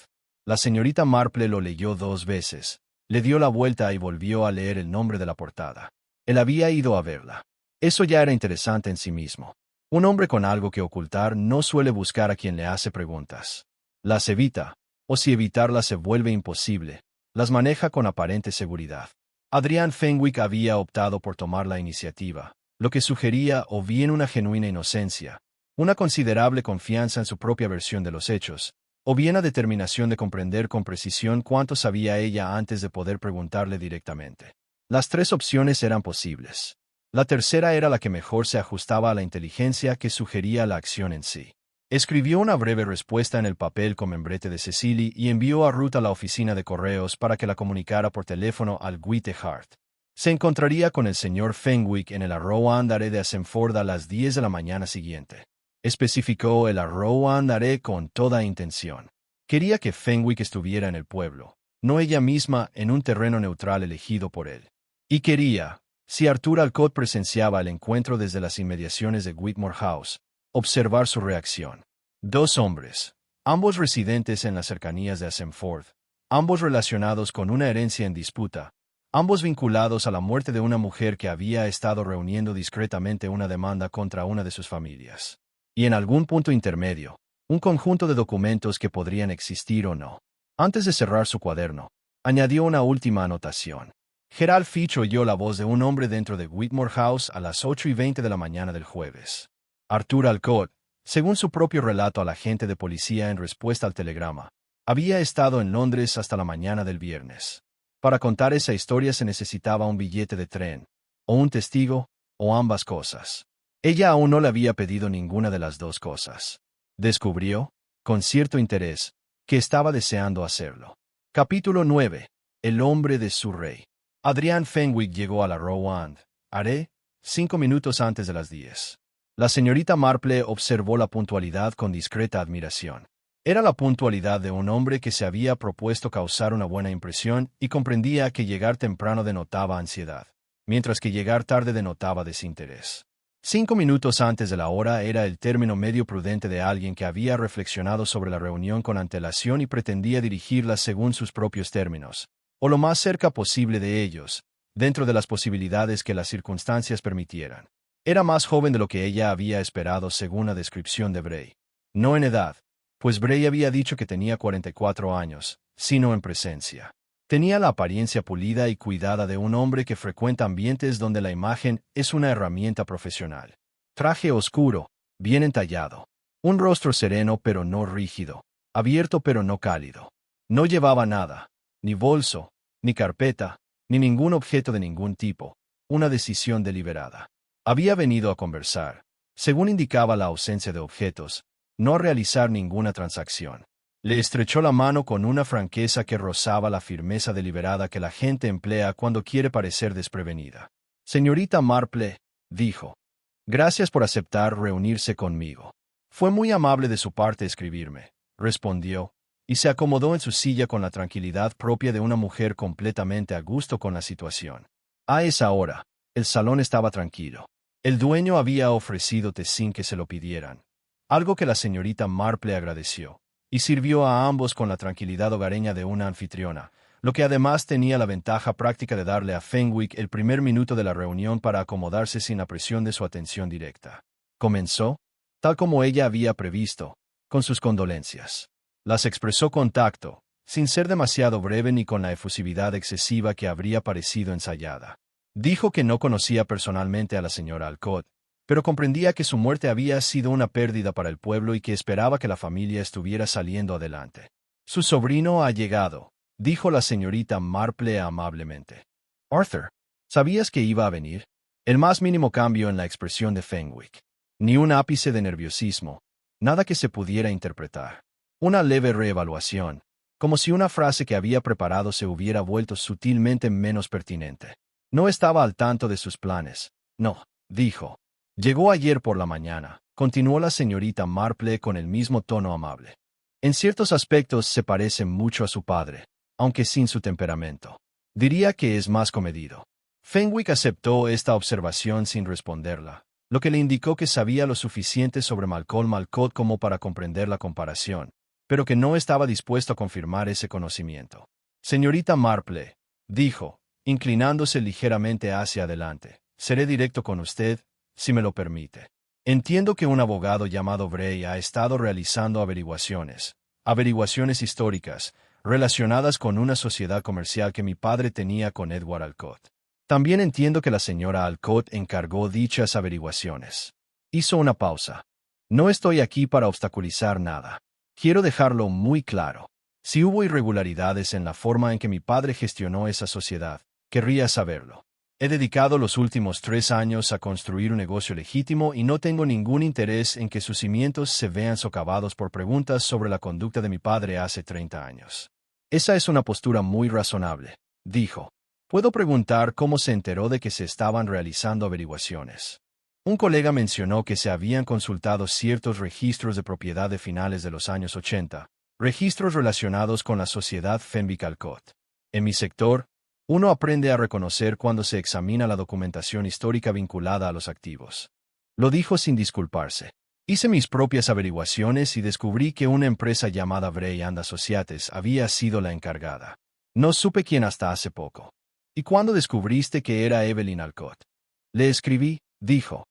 La señorita Marple lo leyó 2 veces, le dio la vuelta y volvió a leer el nombre de la portada. Él había ido a verla. Eso ya era interesante en sí mismo. Un hombre con algo que ocultar no suele buscar a quien le hace preguntas. Las evita, o si evitarlas se vuelve imposible, las maneja con aparente seguridad. Adrian Fenwick había optado por tomar la iniciativa, lo que sugería o bien una genuina inocencia, una considerable confianza en su propia versión de los hechos, o bien la determinación de comprender con precisión cuánto sabía ella antes de poder preguntarle directamente. Las 3 opciones eran posibles. La tercera era la que mejor se ajustaba a la inteligencia que sugería la acción en sí. Escribió una breve respuesta en el papel con membrete de Cecily y envió a Ruth a la oficina de correos para que la comunicara por teléfono al Guitehart. Se encontraría con el señor Fenwick en el Arrow Andaré de Asenford a las 10 de la mañana siguiente. Especificó el Arrow Andaré con toda intención. Quería que Fenwick estuviera en el pueblo, no ella misma en un terreno neutral elegido por él. Y quería, si Arthur Alcott presenciaba el encuentro desde las inmediaciones de Whitmore House, observar su reacción. 2 hombres, ambos residentes en las cercanías de Asenford, ambos relacionados con una herencia en disputa, ambos vinculados a la muerte de una mujer que había estado reuniendo discretamente una demanda contra una de sus familias. Y en algún punto intermedio, un conjunto de documentos que podrían existir o no. Antes de cerrar su cuaderno, añadió una última anotación. Gerald Fitch oyó la voz de un hombre dentro de Whitmore House a las 8:20 de la mañana del jueves. Arthur Alcott, según su propio relato al agente de policía en respuesta al telegrama, había estado en Londres hasta la mañana del viernes. Para contar esa historia se necesitaba un billete de tren, o un testigo, o ambas cosas. Ella aún no le había pedido ninguna de las dos cosas. Descubrió, con cierto interés, que estaba deseando hacerlo. Capítulo 9. El hombre de Surrey. Adrian Fenwick llegó a la Rowand, 5 minutos antes de las 10. La señorita Marple observó la puntualidad con discreta admiración. Era la puntualidad de un hombre que se había propuesto causar una buena impresión y comprendía que llegar temprano denotaba ansiedad, mientras que llegar tarde denotaba desinterés. 5 minutos antes de la hora era el término medio prudente de alguien que había reflexionado sobre la reunión con antelación y pretendía dirigirla según sus propios términos, o lo más cerca posible de ellos, dentro de las posibilidades que las circunstancias permitieran. Era más joven de lo que ella había esperado según la descripción de Bray. No en edad, pues Bray había dicho que tenía 44 años, sino en presencia. Tenía la apariencia pulida y cuidada de un hombre que frecuenta ambientes donde la imagen es una herramienta profesional. Traje oscuro, bien entallado. Un rostro sereno pero no rígido, abierto pero no cálido. No llevaba nada, ni bolso, ni carpeta, ni ningún objeto de ningún tipo, una decisión deliberada. Había venido a conversar, según indicaba la ausencia de objetos, no a realizar ninguna transacción. Le estrechó la mano con una franqueza que rozaba la firmeza deliberada que la gente emplea cuando quiere parecer desprevenida. Señorita Marple, dijo. Gracias por aceptar reunirse conmigo. Fue muy amable de su parte escribirme, respondió, y se acomodó en su silla con la tranquilidad propia de una mujer completamente a gusto con la situación. A esa hora, el salón estaba tranquilo. El dueño había ofrecido té sin que se lo pidieran, algo que la señorita Marple agradeció, y sirvió a ambos con la tranquilidad hogareña de una anfitriona, lo que además tenía la ventaja práctica de darle a Fenwick el primer minuto de la reunión para acomodarse sin la presión de su atención directa. Comenzó, tal como ella había previsto, con sus condolencias. Las expresó con tacto, sin ser demasiado breve ni con la efusividad excesiva que habría parecido ensayada. Dijo que no conocía personalmente a la señora Alcott, pero comprendía que su muerte había sido una pérdida para el pueblo y que esperaba que la familia estuviera saliendo adelante. Su sobrino ha llegado, dijo la señorita Marple amablemente. Arthur, ¿sabías que iba a venir? El más mínimo cambio en la expresión de Fenwick. Ni un ápice de nerviosismo, nada que se pudiera interpretar. Una leve reevaluación, como si una frase que había preparado se hubiera vuelto sutilmente menos pertinente. No estaba al tanto de sus planes. No, dijo. Llegó ayer por la mañana, continuó la señorita Marple con el mismo tono amable. En ciertos aspectos se parece mucho a su padre, aunque sin su temperamento. Diría que es más comedido. Fenwick aceptó esta observación sin responderla, lo que le indicó que sabía lo suficiente sobre Malcolm Alcott como para comprender la comparación, pero que no estaba dispuesto a confirmar ese conocimiento. Señorita Marple, dijo, inclinándose ligeramente hacia adelante, seré directo con usted, si me lo permite. Entiendo que un abogado llamado Bray ha estado realizando averiguaciones históricas, relacionadas con una sociedad comercial que mi padre tenía con Edward Alcott. También entiendo que la señora Alcott encargó dichas averiguaciones. Hizo una pausa. No estoy aquí para obstaculizar nada. Quiero dejarlo muy claro. Si hubo irregularidades en la forma en que mi padre gestionó esa sociedad, querría saberlo. He dedicado los últimos 3 años a construir un negocio legítimo y no tengo ningún interés en que sus cimientos se vean socavados por preguntas sobre la conducta de mi padre hace 30 años. Esa es una postura muy razonable, dijo. Puedo preguntar cómo se enteró de que se estaban realizando averiguaciones. Un colega mencionó que se habían consultado ciertos registros de propiedad de finales de los años 80, registros relacionados con la sociedad Fenwick Alcott. En mi sector, uno aprende a reconocer cuando se examina la documentación histórica vinculada a los activos. Lo dijo sin disculparse. Hice mis propias averiguaciones y descubrí que una empresa llamada Bray and Associates había sido la encargada. No supe quién hasta hace poco. ¿Y cuándo descubriste que era Evelyn Alcott? Le escribí, dijo.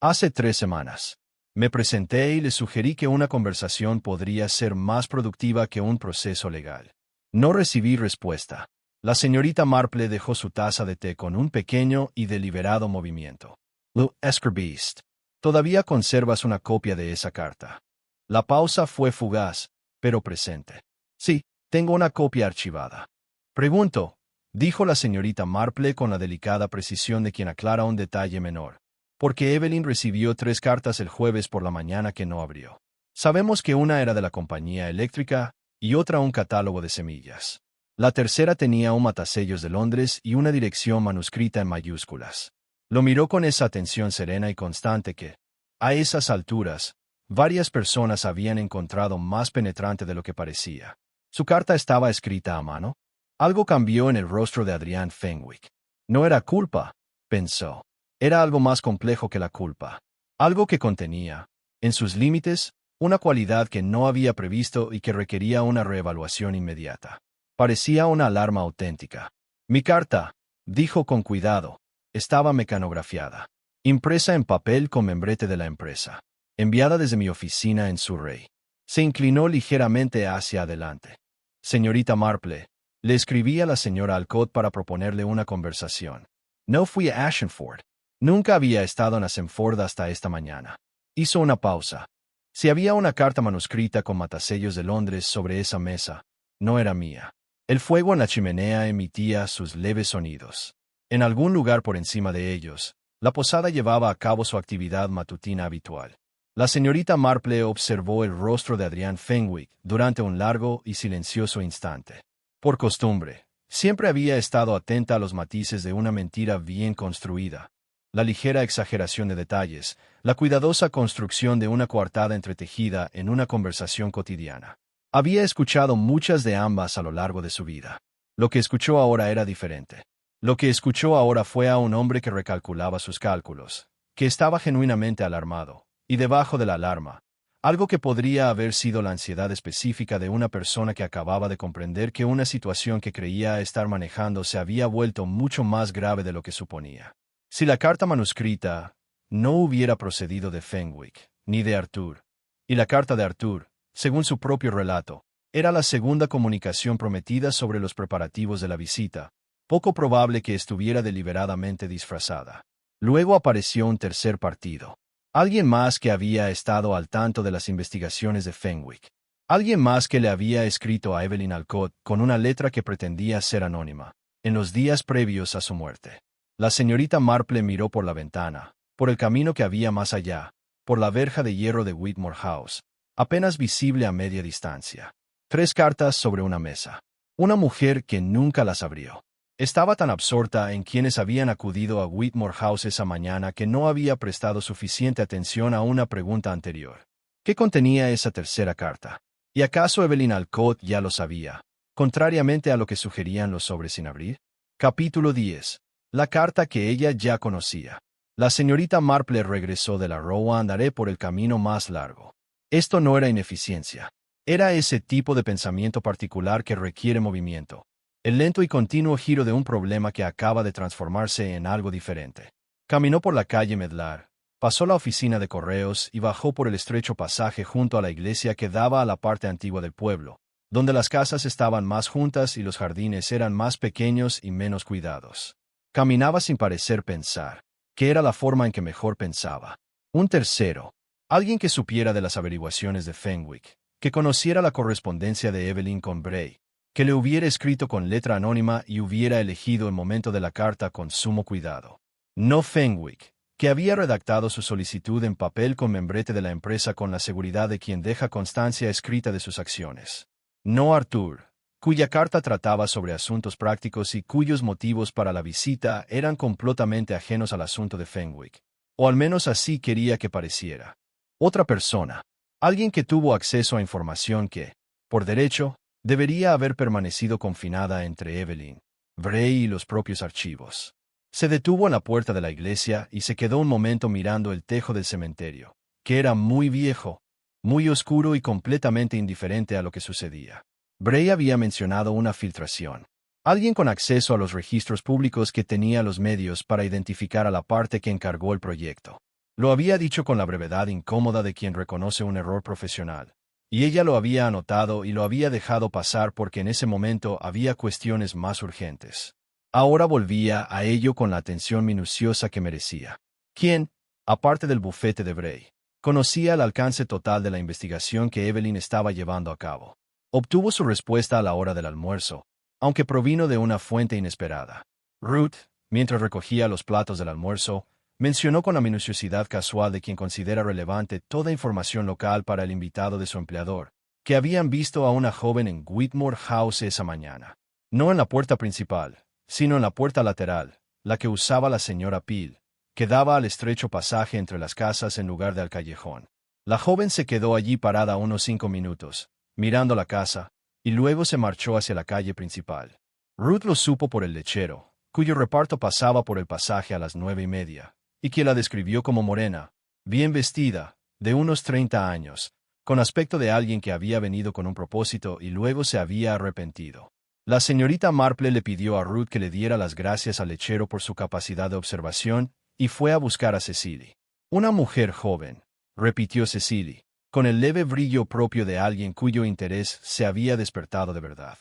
Hace 3 semanas. Me presenté y le sugerí que una conversación podría ser más productiva que un proceso legal. No recibí respuesta. La señorita Marple dejó su taza de té con un pequeño y deliberado movimiento. Lo escribiste. Todavía conservas una copia de esa carta. La pausa fue fugaz, pero presente. Sí, tengo una copia archivada. Pregunto, dijo la señorita Marple con la delicada precisión de quien aclara un detalle menor, porque Evelyn recibió 3 cartas el jueves por la mañana que no abrió. Sabemos que una era de la compañía eléctrica y otra un catálogo de semillas. La tercera tenía un matasellos de Londres y una dirección manuscrita en mayúsculas. Lo miró con esa atención serena y constante que, a esas alturas, varias personas habían encontrado más penetrante de lo que parecía. ¿Su carta estaba escrita a mano? Algo cambió en el rostro de Adrian Fenwick. No era culpa, pensó. Era algo más complejo que la culpa. Algo que contenía, en sus límites, una cualidad que no había previsto y que requería una reevaluación inmediata. Parecía una alarma auténtica. Mi carta, dijo con cuidado, estaba mecanografiada, impresa en papel con membrete de la empresa, enviada desde mi oficina en Surrey. Se inclinó ligeramente hacia adelante. Señorita Marple, le escribí a la señora Alcott para proponerle una conversación. No fui a Ashford. Nunca había estado en Ashford hasta esta mañana. Hizo una pausa. Si había una carta manuscrita con matasellos de Londres sobre esa mesa, no era mía. El fuego en la chimenea emitía sus leves sonidos. En algún lugar por encima de ellos, la posada llevaba a cabo su actividad matutina habitual. La señorita Marple observó el rostro de Adrian Fenwick durante un largo y silencioso instante. Por costumbre, siempre había estado atenta a los matices de una mentira bien construida, la ligera exageración de detalles, la cuidadosa construcción de una coartada entretejida en una conversación cotidiana. Había escuchado muchas de ambas a lo largo de su vida. Lo que escuchó ahora era diferente. Lo que escuchó ahora fue a un hombre que recalculaba sus cálculos, que estaba genuinamente alarmado, y debajo de la alarma, algo que podría haber sido la ansiedad específica de una persona que acababa de comprender que una situación que creía estar manejando se había vuelto mucho más grave de lo que suponía. Si la carta manuscrita no hubiera procedido de Fenwick, ni de Arthur, y la carta de Arthur, según su propio relato, era la segunda comunicación prometida sobre los preparativos de la visita, poco probable que estuviera deliberadamente disfrazada. Luego apareció un tercer partido. Alguien más que había estado al tanto de las investigaciones de Fenwick. Alguien más que le había escrito a Evelyn Alcott con una letra que pretendía ser anónima, en los días previos a su muerte. La señorita Marple miró por la ventana, por el camino que había más allá, por la verja de hierro de Whitmore House, apenas visible a media distancia. 3 cartas sobre una mesa. Una mujer que nunca las abrió. Estaba tan absorta en quienes habían acudido a Whitmore House esa mañana que no había prestado suficiente atención a una pregunta anterior. ¿Qué contenía esa tercera carta? ¿Y acaso Evelyn Alcott ya lo sabía, contrariamente a lo que sugerían los sobres sin abrir? Capítulo 10. La carta que ella ya conocía. La señorita Marple regresó de la Row Andaré por el camino más largo. Esto no era ineficiencia. Era ese tipo de pensamiento particular que requiere movimiento. El lento y continuo giro de un problema que acaba de transformarse en algo diferente. Caminó por la calle Medlar, pasó la oficina de correos y bajó por el estrecho pasaje junto a la iglesia que daba a la parte antigua del pueblo, donde las casas estaban más juntas y los jardines eran más pequeños y menos cuidados. Caminaba sin parecer pensar, que era la forma en que mejor pensaba. Un tercero, alguien que supiera de las averiguaciones de Fenwick, que conociera la correspondencia de Evelyn con Bray, que le hubiera escrito con letra anónima y hubiera elegido el momento de la carta con sumo cuidado. No Fenwick, que había redactado su solicitud en papel con membrete de la empresa con la seguridad de quien deja constancia escrita de sus acciones. No Arthur, cuya carta trataba sobre asuntos prácticos y cuyos motivos para la visita eran completamente ajenos al asunto de Fenwick, o al menos así quería que pareciera. Otra persona, alguien que tuvo acceso a información que, por derecho, debería haber permanecido confinada entre Evelyn, Bray y los propios archivos. Se detuvo en la puerta de la iglesia y se quedó un momento mirando el tejo del cementerio, que era muy viejo, muy oscuro y completamente indiferente a lo que sucedía. Bray había mencionado una filtración. Alguien con acceso a los registros públicos que tenía los medios para identificar a la parte que encargó el proyecto. Lo había dicho con la brevedad incómoda de quien reconoce un error profesional. Y ella lo había anotado y lo había dejado pasar porque en ese momento había cuestiones más urgentes. Ahora volvía a ello con la atención minuciosa que merecía. ¿Quién, aparte del bufete de Bray, conocía el alcance total de la investigación que Evelyn estaba llevando a cabo? Obtuvo su respuesta a la hora del almuerzo, aunque provino de una fuente inesperada. Ruth, mientras recogía los platos del almuerzo, mencionó con la minuciosidad casual de quien considera relevante toda información local para el invitado de su empleador, que habían visto a una joven en Whitmore House esa mañana. No en la puerta principal, sino en la puerta lateral, la que usaba la señora Peel, que daba al estrecho pasaje entre las casas en lugar de al callejón. La joven se quedó allí parada unos 5 minutos, mirando la casa, y luego se marchó hacia la calle principal. Ruth lo supo por el lechero, cuyo reparto pasaba por el pasaje a las 9:30, y que la describió como morena, bien vestida, de unos 30 años, con aspecto de alguien que había venido con un propósito y luego se había arrepentido. La señorita Marple le pidió a Ruth que le diera las gracias al lechero por su capacidad de observación, y fue a buscar a Cecily. Una mujer joven, repitió Cecily, con el leve brillo propio de alguien cuyo interés se había despertado de verdad.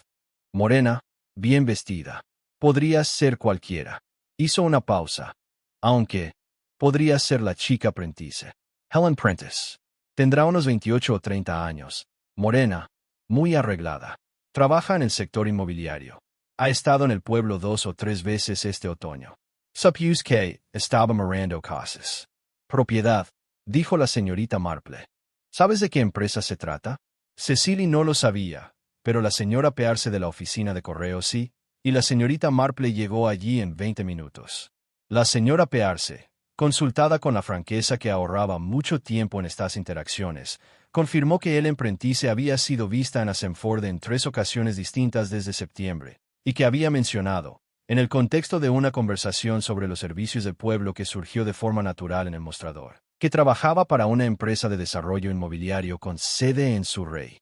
Morena, bien vestida. Podría ser cualquiera. Hizo una pausa. Aunque, podría ser la chica Prentice. Helen Prentice. Tendrá unos 28 o 30 años. Morena, muy arreglada. Trabaja en el sector inmobiliario. Ha estado en el pueblo 2 o 3 veces este otoño. Suppuse que estaba mirando casas. Propiedad, dijo la señorita Marple. ¿Sabes de qué empresa se trata? Cecily no lo sabía, pero la señora Pearce de la oficina de correo sí, y la señorita Marple llegó allí en 20 minutos. La señora Pearce, consultada con la franqueza que ahorraba mucho tiempo en estas interacciones, confirmó que Ellen Prentice había sido vista en Asenford en 3 ocasiones distintas desde septiembre, y que había mencionado, en el contexto de una conversación sobre los servicios del pueblo que surgió de forma natural en el mostrador, que trabajaba para una empresa de desarrollo inmobiliario con sede en Surrey,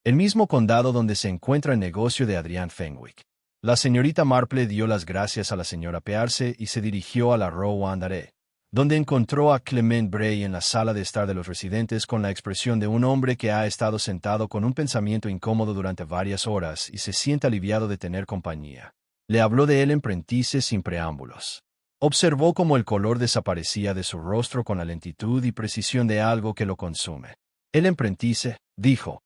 el mismo condado donde se encuentra el negocio de Adrian Fenwick. La señorita Marple dio las gracias a la señora Pearce y se dirigió a la Rue Andare, donde encontró a Clement Bray en la sala de estar de los residentes con la expresión de un hombre que ha estado sentado con un pensamiento incómodo durante varias horas y se siente aliviado de tener compañía. Le habló de Ellen Prentice sin preámbulos. Observó cómo el color desaparecía de su rostro con la lentitud y precisión de algo que lo consume. Ellen Prentice, dijo,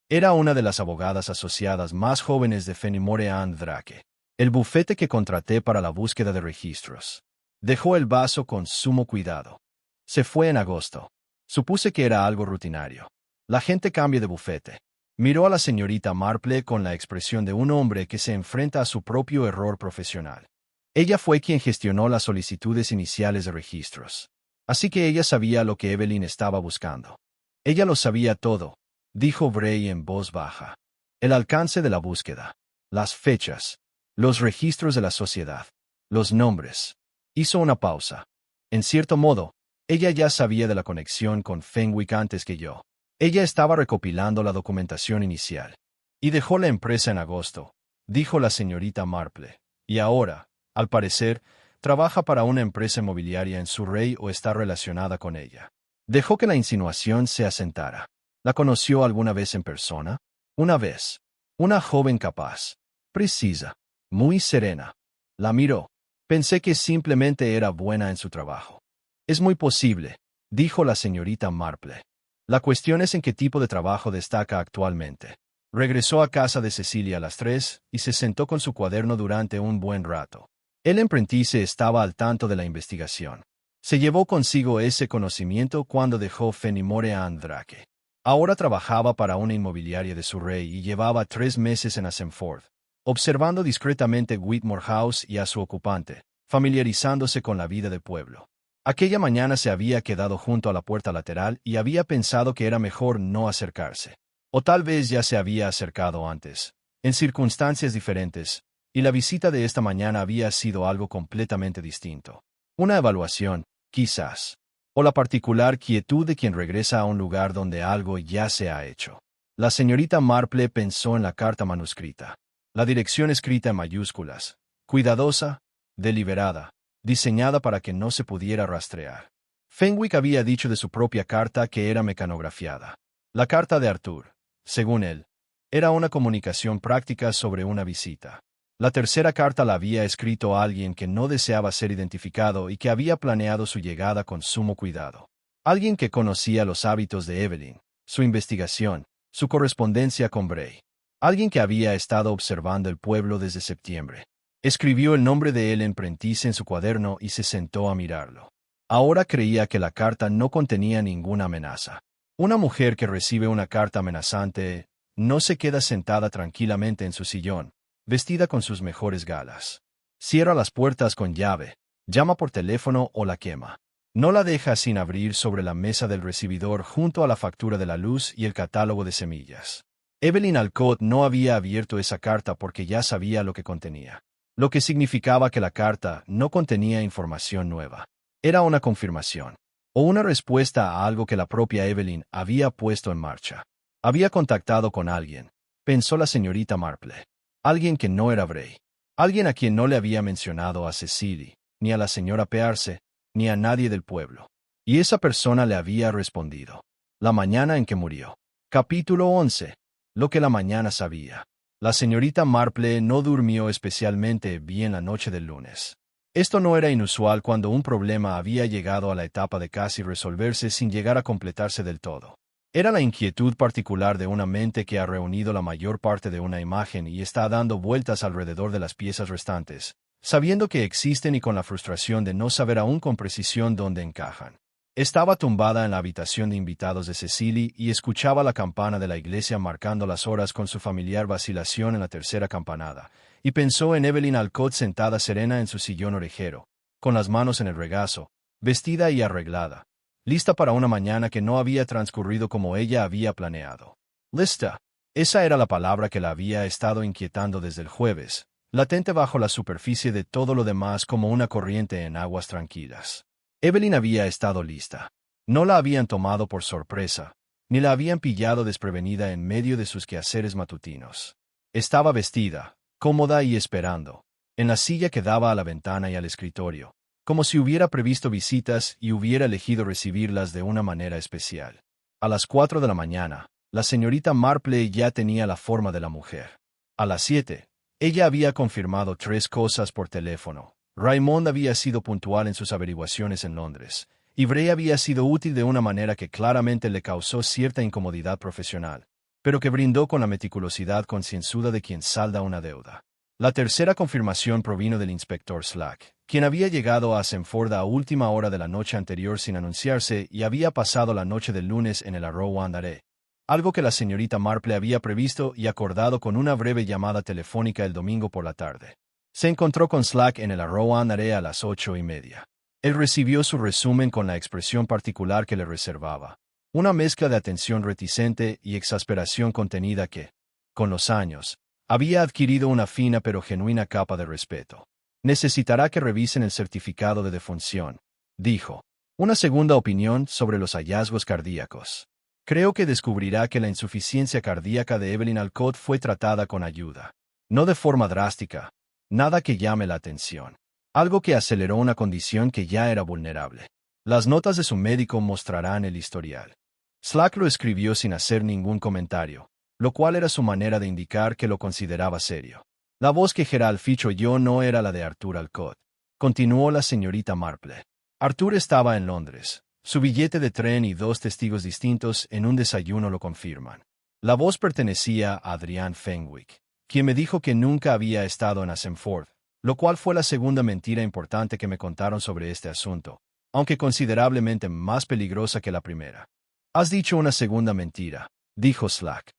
era una de las abogadas asociadas más jóvenes de Fenimore and Drake, el bufete que contraté para la búsqueda de registros. Dejó el vaso con sumo cuidado. Se fue en agosto. Supuse que era algo rutinario. La gente cambia de bufete. Miró a la señorita Marple con la expresión de un hombre que se enfrenta a su propio error profesional. Ella fue quien gestionó las solicitudes iniciales de registros. Así que ella sabía lo que Evelyn estaba buscando. Ella lo sabía todo, dijo Bray en voz baja. El alcance de la búsqueda, las fechas, los registros de la sociedad, los nombres. Hizo una pausa. En cierto modo, ella ya sabía de la conexión con Fenwick antes que yo. Ella estaba recopilando la documentación inicial. Y dejó la empresa en agosto, dijo la señorita Marple. Y ahora, al parecer, trabaja para una empresa inmobiliaria en Surrey o está relacionada con ella. Dejó que la insinuación se asentara. ¿La conoció alguna vez en persona? Una vez. Una joven capaz, precisa, muy serena. La miró. Pensé que simplemente era buena en su trabajo. Es muy posible, dijo la señorita Marple. La cuestión es en qué tipo de trabajo destaca actualmente. Regresó a casa de Cecilia a las 3 y se sentó con su cuaderno durante un buen rato. Ellen Prentice estaba al tanto de la investigación. Se llevó consigo ese conocimiento cuando dejó Fenimore and Drake. Ahora trabajaba para una inmobiliaria de Surrey y llevaba 3 meses en Asenford, observando discretamente Whitmore House y a su ocupante, familiarizándose con la vida del pueblo. Aquella mañana se había quedado junto a la puerta lateral y había pensado que era mejor no acercarse. O tal vez ya se había acercado antes, en circunstancias diferentes, y la visita de esta mañana había sido algo completamente distinto. Una evaluación, quizás. o la particular quietud de quien regresa a un lugar donde algo ya se ha hecho. La señorita Marple pensó en la carta manuscrita. La dirección escrita en mayúsculas, cuidadosa, deliberada, diseñada para que no se pudiera rastrear. Fenwick había dicho de su propia carta que era mecanografiada. La carta de Arthur, según él, era una comunicación práctica sobre una visita. La tercera carta la había escrito alguien que no deseaba ser identificado y que había planeado su llegada con sumo cuidado. Alguien que conocía los hábitos de Evelyn, su investigación, su correspondencia con Bray. Alguien que había estado observando el pueblo desde septiembre. Escribió el nombre de Ellen Prentice en su cuaderno y se sentó a mirarlo. Ahora creía que la carta no contenía ninguna amenaza. Una mujer que recibe una carta amenazante no se queda sentada tranquilamente en su sillón, vestida con sus mejores galas. Cierra las puertas con llave, llama por teléfono o la quema. No la deja sin abrir sobre la mesa del recibidor junto a la factura de la luz y el catálogo de semillas. Evelyn Alcott no había abierto esa carta porque ya sabía lo que contenía. Lo que significaba que la carta no contenía información nueva. Era una confirmación, o una respuesta a algo que la propia Evelyn había puesto en marcha. Había contactado con alguien, pensó la señorita Marple. Alguien que no era Bray. Alguien a quien no le había mencionado a Cecily, ni a la señora Pearce, ni a nadie del pueblo. Y esa persona le había respondido. La mañana en que murió. Capítulo 11. Lo que la mañana sabía. La señorita Marple no durmió especialmente bien la noche del lunes. Esto no era inusual cuando un problema había llegado a la etapa de casi resolverse sin llegar a completarse del todo. Era la inquietud particular de una mente que ha reunido la mayor parte de una imagen y está dando vueltas alrededor de las piezas restantes, sabiendo que existen y con la frustración de no saber aún con precisión dónde encajan. Estaba tumbada en la habitación de invitados de Cecily y escuchaba la campana de la iglesia marcando las horas con su familiar vacilación en la tercera campanada, y pensó en Evelyn Alcott sentada serena en su sillón orejero, con las manos en el regazo, vestida y arreglada, lista para una mañana que no había transcurrido como ella había planeado. Lista. Esa era la palabra que la había estado inquietando desde el jueves, latente bajo la superficie de todo lo demás como una corriente en aguas tranquilas. Evelyn había estado lista. No la habían tomado por sorpresa, ni la habían pillado desprevenida en medio de sus quehaceres matutinos. Estaba vestida, cómoda y esperando, en la silla que daba a la ventana y al escritorio, como si hubiera previsto visitas y hubiera elegido recibirlas de una manera especial. A las 4 de la mañana, la señorita Marple ya tenía la forma de la mujer. A las 7, ella había confirmado 3 cosas por teléfono. Raymond había sido puntual en sus averiguaciones en Londres, y Bray había sido útil de una manera que claramente le causó cierta incomodidad profesional, pero que brindó con la meticulosidad concienzuda de quien salda una deuda. La tercera confirmación provino del inspector Slack, quien había llegado a Asenford a última hora de la noche anterior sin anunciarse y había pasado la noche del lunes en el Arrow Andare, algo que la señorita Marple había previsto y acordado con una breve llamada telefónica el domingo por la tarde. Se encontró con Slack en el Arrow Andare a las 8:30. Él recibió su resumen con la expresión particular que le reservaba, una mezcla de atención reticente y exasperación contenida que, con los años, había adquirido una fina pero genuina capa de respeto. Necesitará que revisen el certificado de defunción, dijo. Una segunda opinión sobre los hallazgos cardíacos. Creo que descubrirá que la insuficiencia cardíaca de Evelyn Alcott fue tratada con ayuda. No de forma drástica. Nada que llame la atención. Algo que aceleró una condición que ya era vulnerable. Las notas de su médico mostrarán el historial. Slack lo escribió sin hacer ningún comentario, lo cual era su manera de indicar que lo consideraba serio. La voz que Gerald Fitch oyó no era la de Arthur Alcott. Continuó la señorita Marple. Arthur estaba en Londres. Su billete de tren y 2 testigos distintos en un desayuno lo confirman. La voz pertenecía a Adrian Fenwick, quien me dijo que nunca había estado en Asenford, lo cual fue la segunda mentira importante que me contaron sobre este asunto, aunque considerablemente más peligrosa que la primera. Has dicho una segunda mentira, dijo Slack.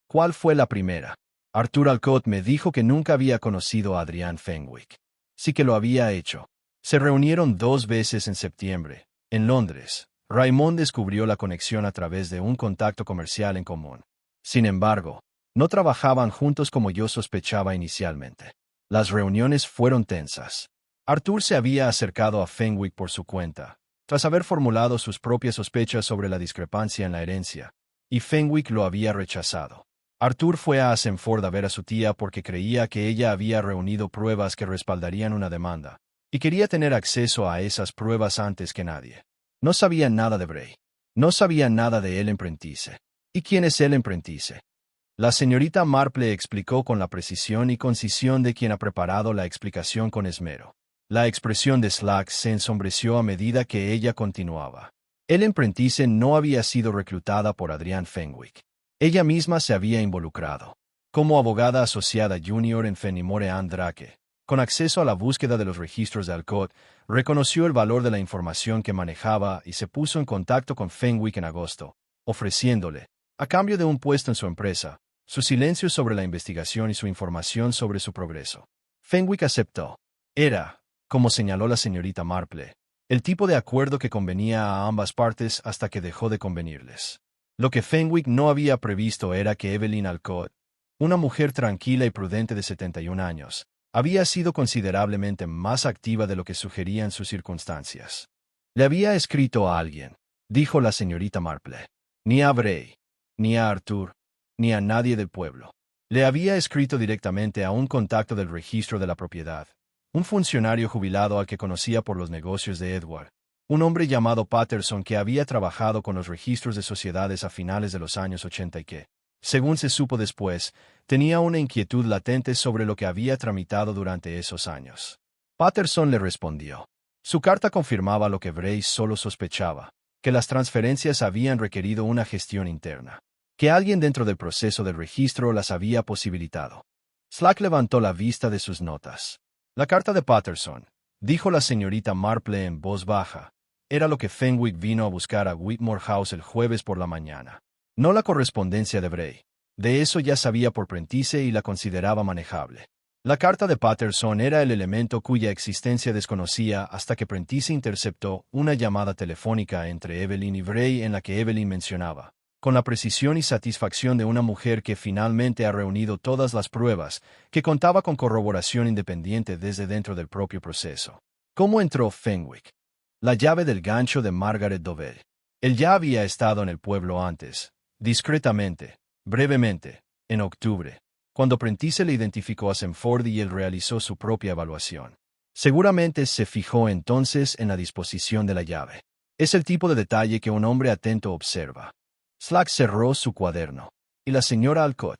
¿Cuál fue la primera? Arthur Alcott me dijo que nunca había conocido a Adrian Fenwick. Sí que lo había hecho. Se reunieron 2 veces en septiembre, en Londres. Raymond descubrió la conexión a través de un contacto comercial en común. Sin embargo, no trabajaban juntos como yo sospechaba inicialmente. Las reuniones fueron tensas. Arthur se había acercado a Fenwick por su cuenta, tras haber formulado sus propias sospechas sobre la discrepancia en la herencia, y Fenwick lo había rechazado. Arthur fue a Asenford a ver a su tía porque creía que ella había reunido pruebas que respaldarían una demanda, y quería tener acceso a esas pruebas antes que nadie. No sabía nada de Bray. No sabía nada de Ellen Prentice. ¿Y quién es Ellen Prentice? La señorita Marple explicó con la precisión y concisión de quien ha preparado la explicación con esmero. La expresión de Slack se ensombreció a medida que ella continuaba. Ellen Prentice no había sido reclutada por Adrian Fenwick. Ella misma se había involucrado, como abogada asociada junior en Fenimore and Drake, con acceso a la búsqueda de los registros de Alcott, reconoció el valor de la información que manejaba y se puso en contacto con Fenwick en agosto, ofreciéndole, a cambio de un puesto en su empresa, su silencio sobre la investigación y su información sobre su progreso. Fenwick aceptó. Era, como señaló la señorita Marple, el tipo de acuerdo que convenía a ambas partes hasta que dejó de convenirles. Lo que Fenwick no había previsto era que Evelyn Alcott, una mujer tranquila y prudente de 71 años, había sido considerablemente más activa de lo que sugerían sus circunstancias. Le había escrito a alguien, dijo la señorita Marple. Ni a Bray, ni a Arthur, ni a nadie del pueblo. Le había escrito directamente a un contacto del registro de la propiedad, un funcionario jubilado al que conocía por los negocios de Edward, un hombre llamado Patterson que había trabajado con los registros de sociedades a finales de los años 80 y que, según se supo después, tenía una inquietud latente sobre lo que había tramitado durante esos años. Patterson le respondió. Su carta confirmaba lo que Bray solo sospechaba, que las transferencias habían requerido una gestión interna, que alguien dentro del proceso del registro las había posibilitado. Slack levantó la vista de sus notas. La carta de Patterson, dijo la señorita Marple en voz baja, era lo que Fenwick vino a buscar a Whitmore House el jueves por la mañana. No la correspondencia de Bray. De eso ya sabía por Prentice y la consideraba manejable. La carta de Patterson era el elemento cuya existencia desconocía hasta que Prentice interceptó una llamada telefónica entre Evelyn y Bray en la que Evelyn mencionaba, con la precisión y satisfacción de una mujer que finalmente ha reunido todas las pruebas, que contaba con corroboración independiente desde dentro del propio proceso. ¿Cómo entró Fenwick? La llave del gancho de Margaret Dovell. Él ya había estado en el pueblo antes, discretamente, brevemente, en octubre, cuando Prentice le identificó a Senford y él realizó su propia evaluación. Seguramente se fijó entonces en la disposición de la llave. Es el tipo de detalle que un hombre atento observa. Slack cerró su cuaderno. ¿Y la señora Alcott?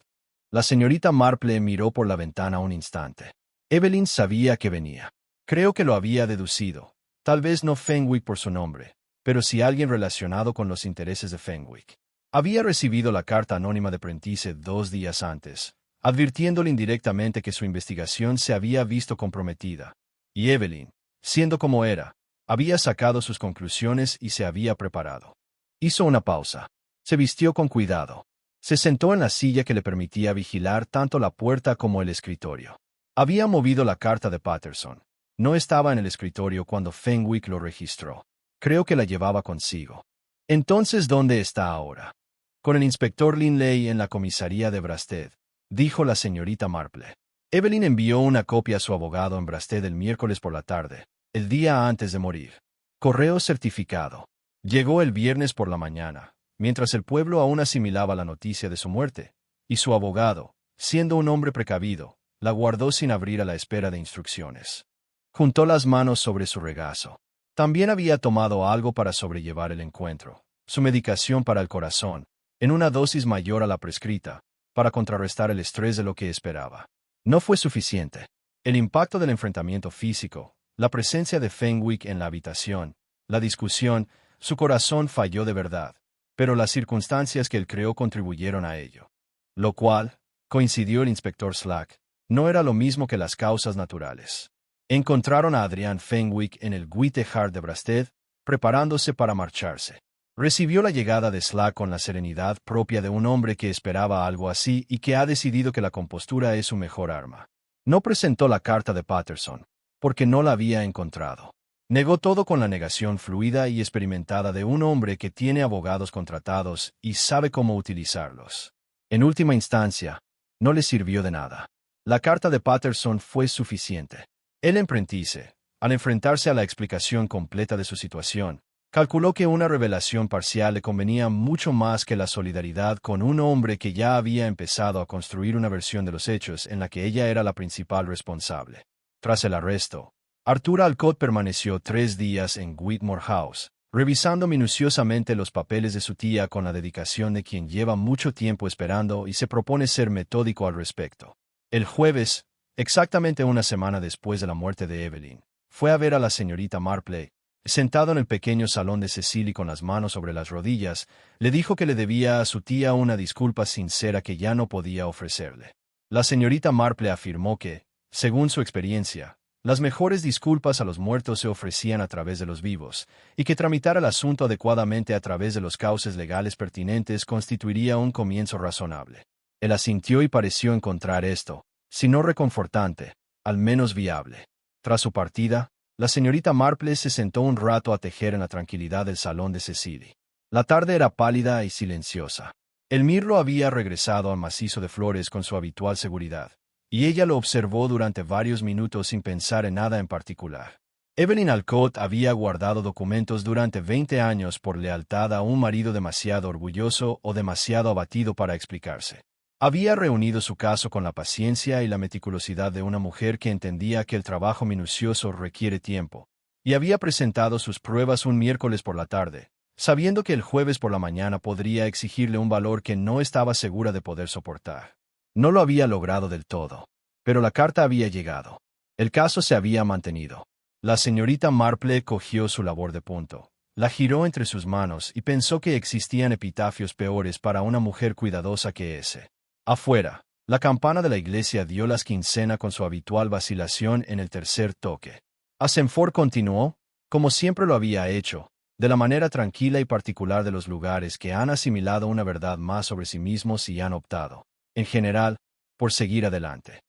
La señorita Marple miró por la ventana un instante. Evelyn sabía que venía. Creo que lo había deducido. Tal vez no Fenwick por su nombre, pero sí alguien relacionado con los intereses de Fenwick. Había recibido la carta anónima de Prentice 2 días antes, advirtiéndole indirectamente que su investigación se había visto comprometida, y Evelyn, siendo como era, había sacado sus conclusiones y se había preparado. Hizo una pausa. Se vistió con cuidado. Se sentó en la silla que le permitía vigilar tanto la puerta como el escritorio. Había movido la carta de Patterson. No estaba en el escritorio cuando Fenwick lo registró. Creo que la llevaba consigo. Entonces, ¿dónde está ahora? Con el inspector Linley en la comisaría de Brasted, dijo la señorita Marple. Evelyn envió una copia a su abogado en Brasted el miércoles por la tarde, el día antes de morir. Correo certificado. Llegó el viernes por la mañana, mientras el pueblo aún asimilaba la noticia de su muerte, y su abogado, siendo un hombre precavido, la guardó sin abrir a la espera de instrucciones. Juntó las manos sobre su regazo. También había tomado algo para sobrellevar el encuentro, su medicación para el corazón, en una dosis mayor a la prescrita, para contrarrestar el estrés de lo que esperaba. No fue suficiente. El impacto del enfrentamiento físico, la presencia de Fenwick en la habitación, la discusión, su corazón falló de verdad, pero las circunstancias que él creó contribuyeron a ello. Lo cual, coincidió el inspector Slack, no era lo mismo que las causas naturales. Encontraron a Adrian Fenwick en el Guitehart de Brasted, preparándose para marcharse. Recibió la llegada de Slack con la serenidad propia de un hombre que esperaba algo así y que ha decidido que la compostura es su mejor arma. No presentó la carta de Patterson, porque no la había encontrado. Negó todo con la negación fluida y experimentada de un hombre que tiene abogados contratados y sabe cómo utilizarlos. En última instancia, no le sirvió de nada. La carta de Patterson fue suficiente. Ellen Prentice, al enfrentarse a la explicación completa de su situación, Calculó que una revelación parcial le convenía mucho más que la solidaridad con un hombre que ya había empezado a construir una versión de los hechos en la que ella era la principal responsable. Tras el arresto, Arthur Alcott permaneció 3 días en Whitmore House, revisando minuciosamente los papeles de su tía con la dedicación de quien lleva mucho tiempo esperando y se propone ser metódico al respecto. El jueves, exactamente una semana después de la muerte de Evelyn, fue a ver a la señorita Marple. Sentado en el pequeño salón de Cecily con las manos sobre las rodillas, le dijo que le debía a su tía una disculpa sincera que ya no podía ofrecerle. La señorita Marple afirmó que, según su experiencia, las mejores disculpas a los muertos se ofrecían a través de los vivos, y que tramitar el asunto adecuadamente a través de los cauces legales pertinentes constituiría un comienzo razonable. Él asintió y pareció encontrar esto, si no reconfortante, al menos viable. Tras su partida, la señorita Marple se sentó un rato a tejer en la tranquilidad del salón de Cecily. La tarde era pálida y silenciosa. El mirlo había regresado al macizo de flores con su habitual seguridad, y ella lo observó durante varios minutos sin pensar en nada en particular. Evelyn Alcott había guardado documentos durante 20 años por lealtad a un marido demasiado orgulloso o demasiado abatido para explicarse. Había reunido su caso con la paciencia y la meticulosidad de una mujer que entendía que el trabajo minucioso requiere tiempo, y había presentado sus pruebas un miércoles por la tarde, sabiendo que el jueves por la mañana podría exigirle un valor que no estaba segura de poder soportar. No lo había logrado del todo, pero la carta había llegado. El caso se había mantenido. La señorita Marple cogió su labor de punto, la giró entre sus manos y pensó que existían epitafios peores para una mujer cuidadosa que ese. Afuera, la campana de la iglesia dio las quincena con su habitual vacilación en el tercer toque. Asenford continuó, como siempre lo había hecho, de la manera tranquila y particular de los lugares que han asimilado una verdad más sobre sí mismos y han optado, en general, por seguir adelante.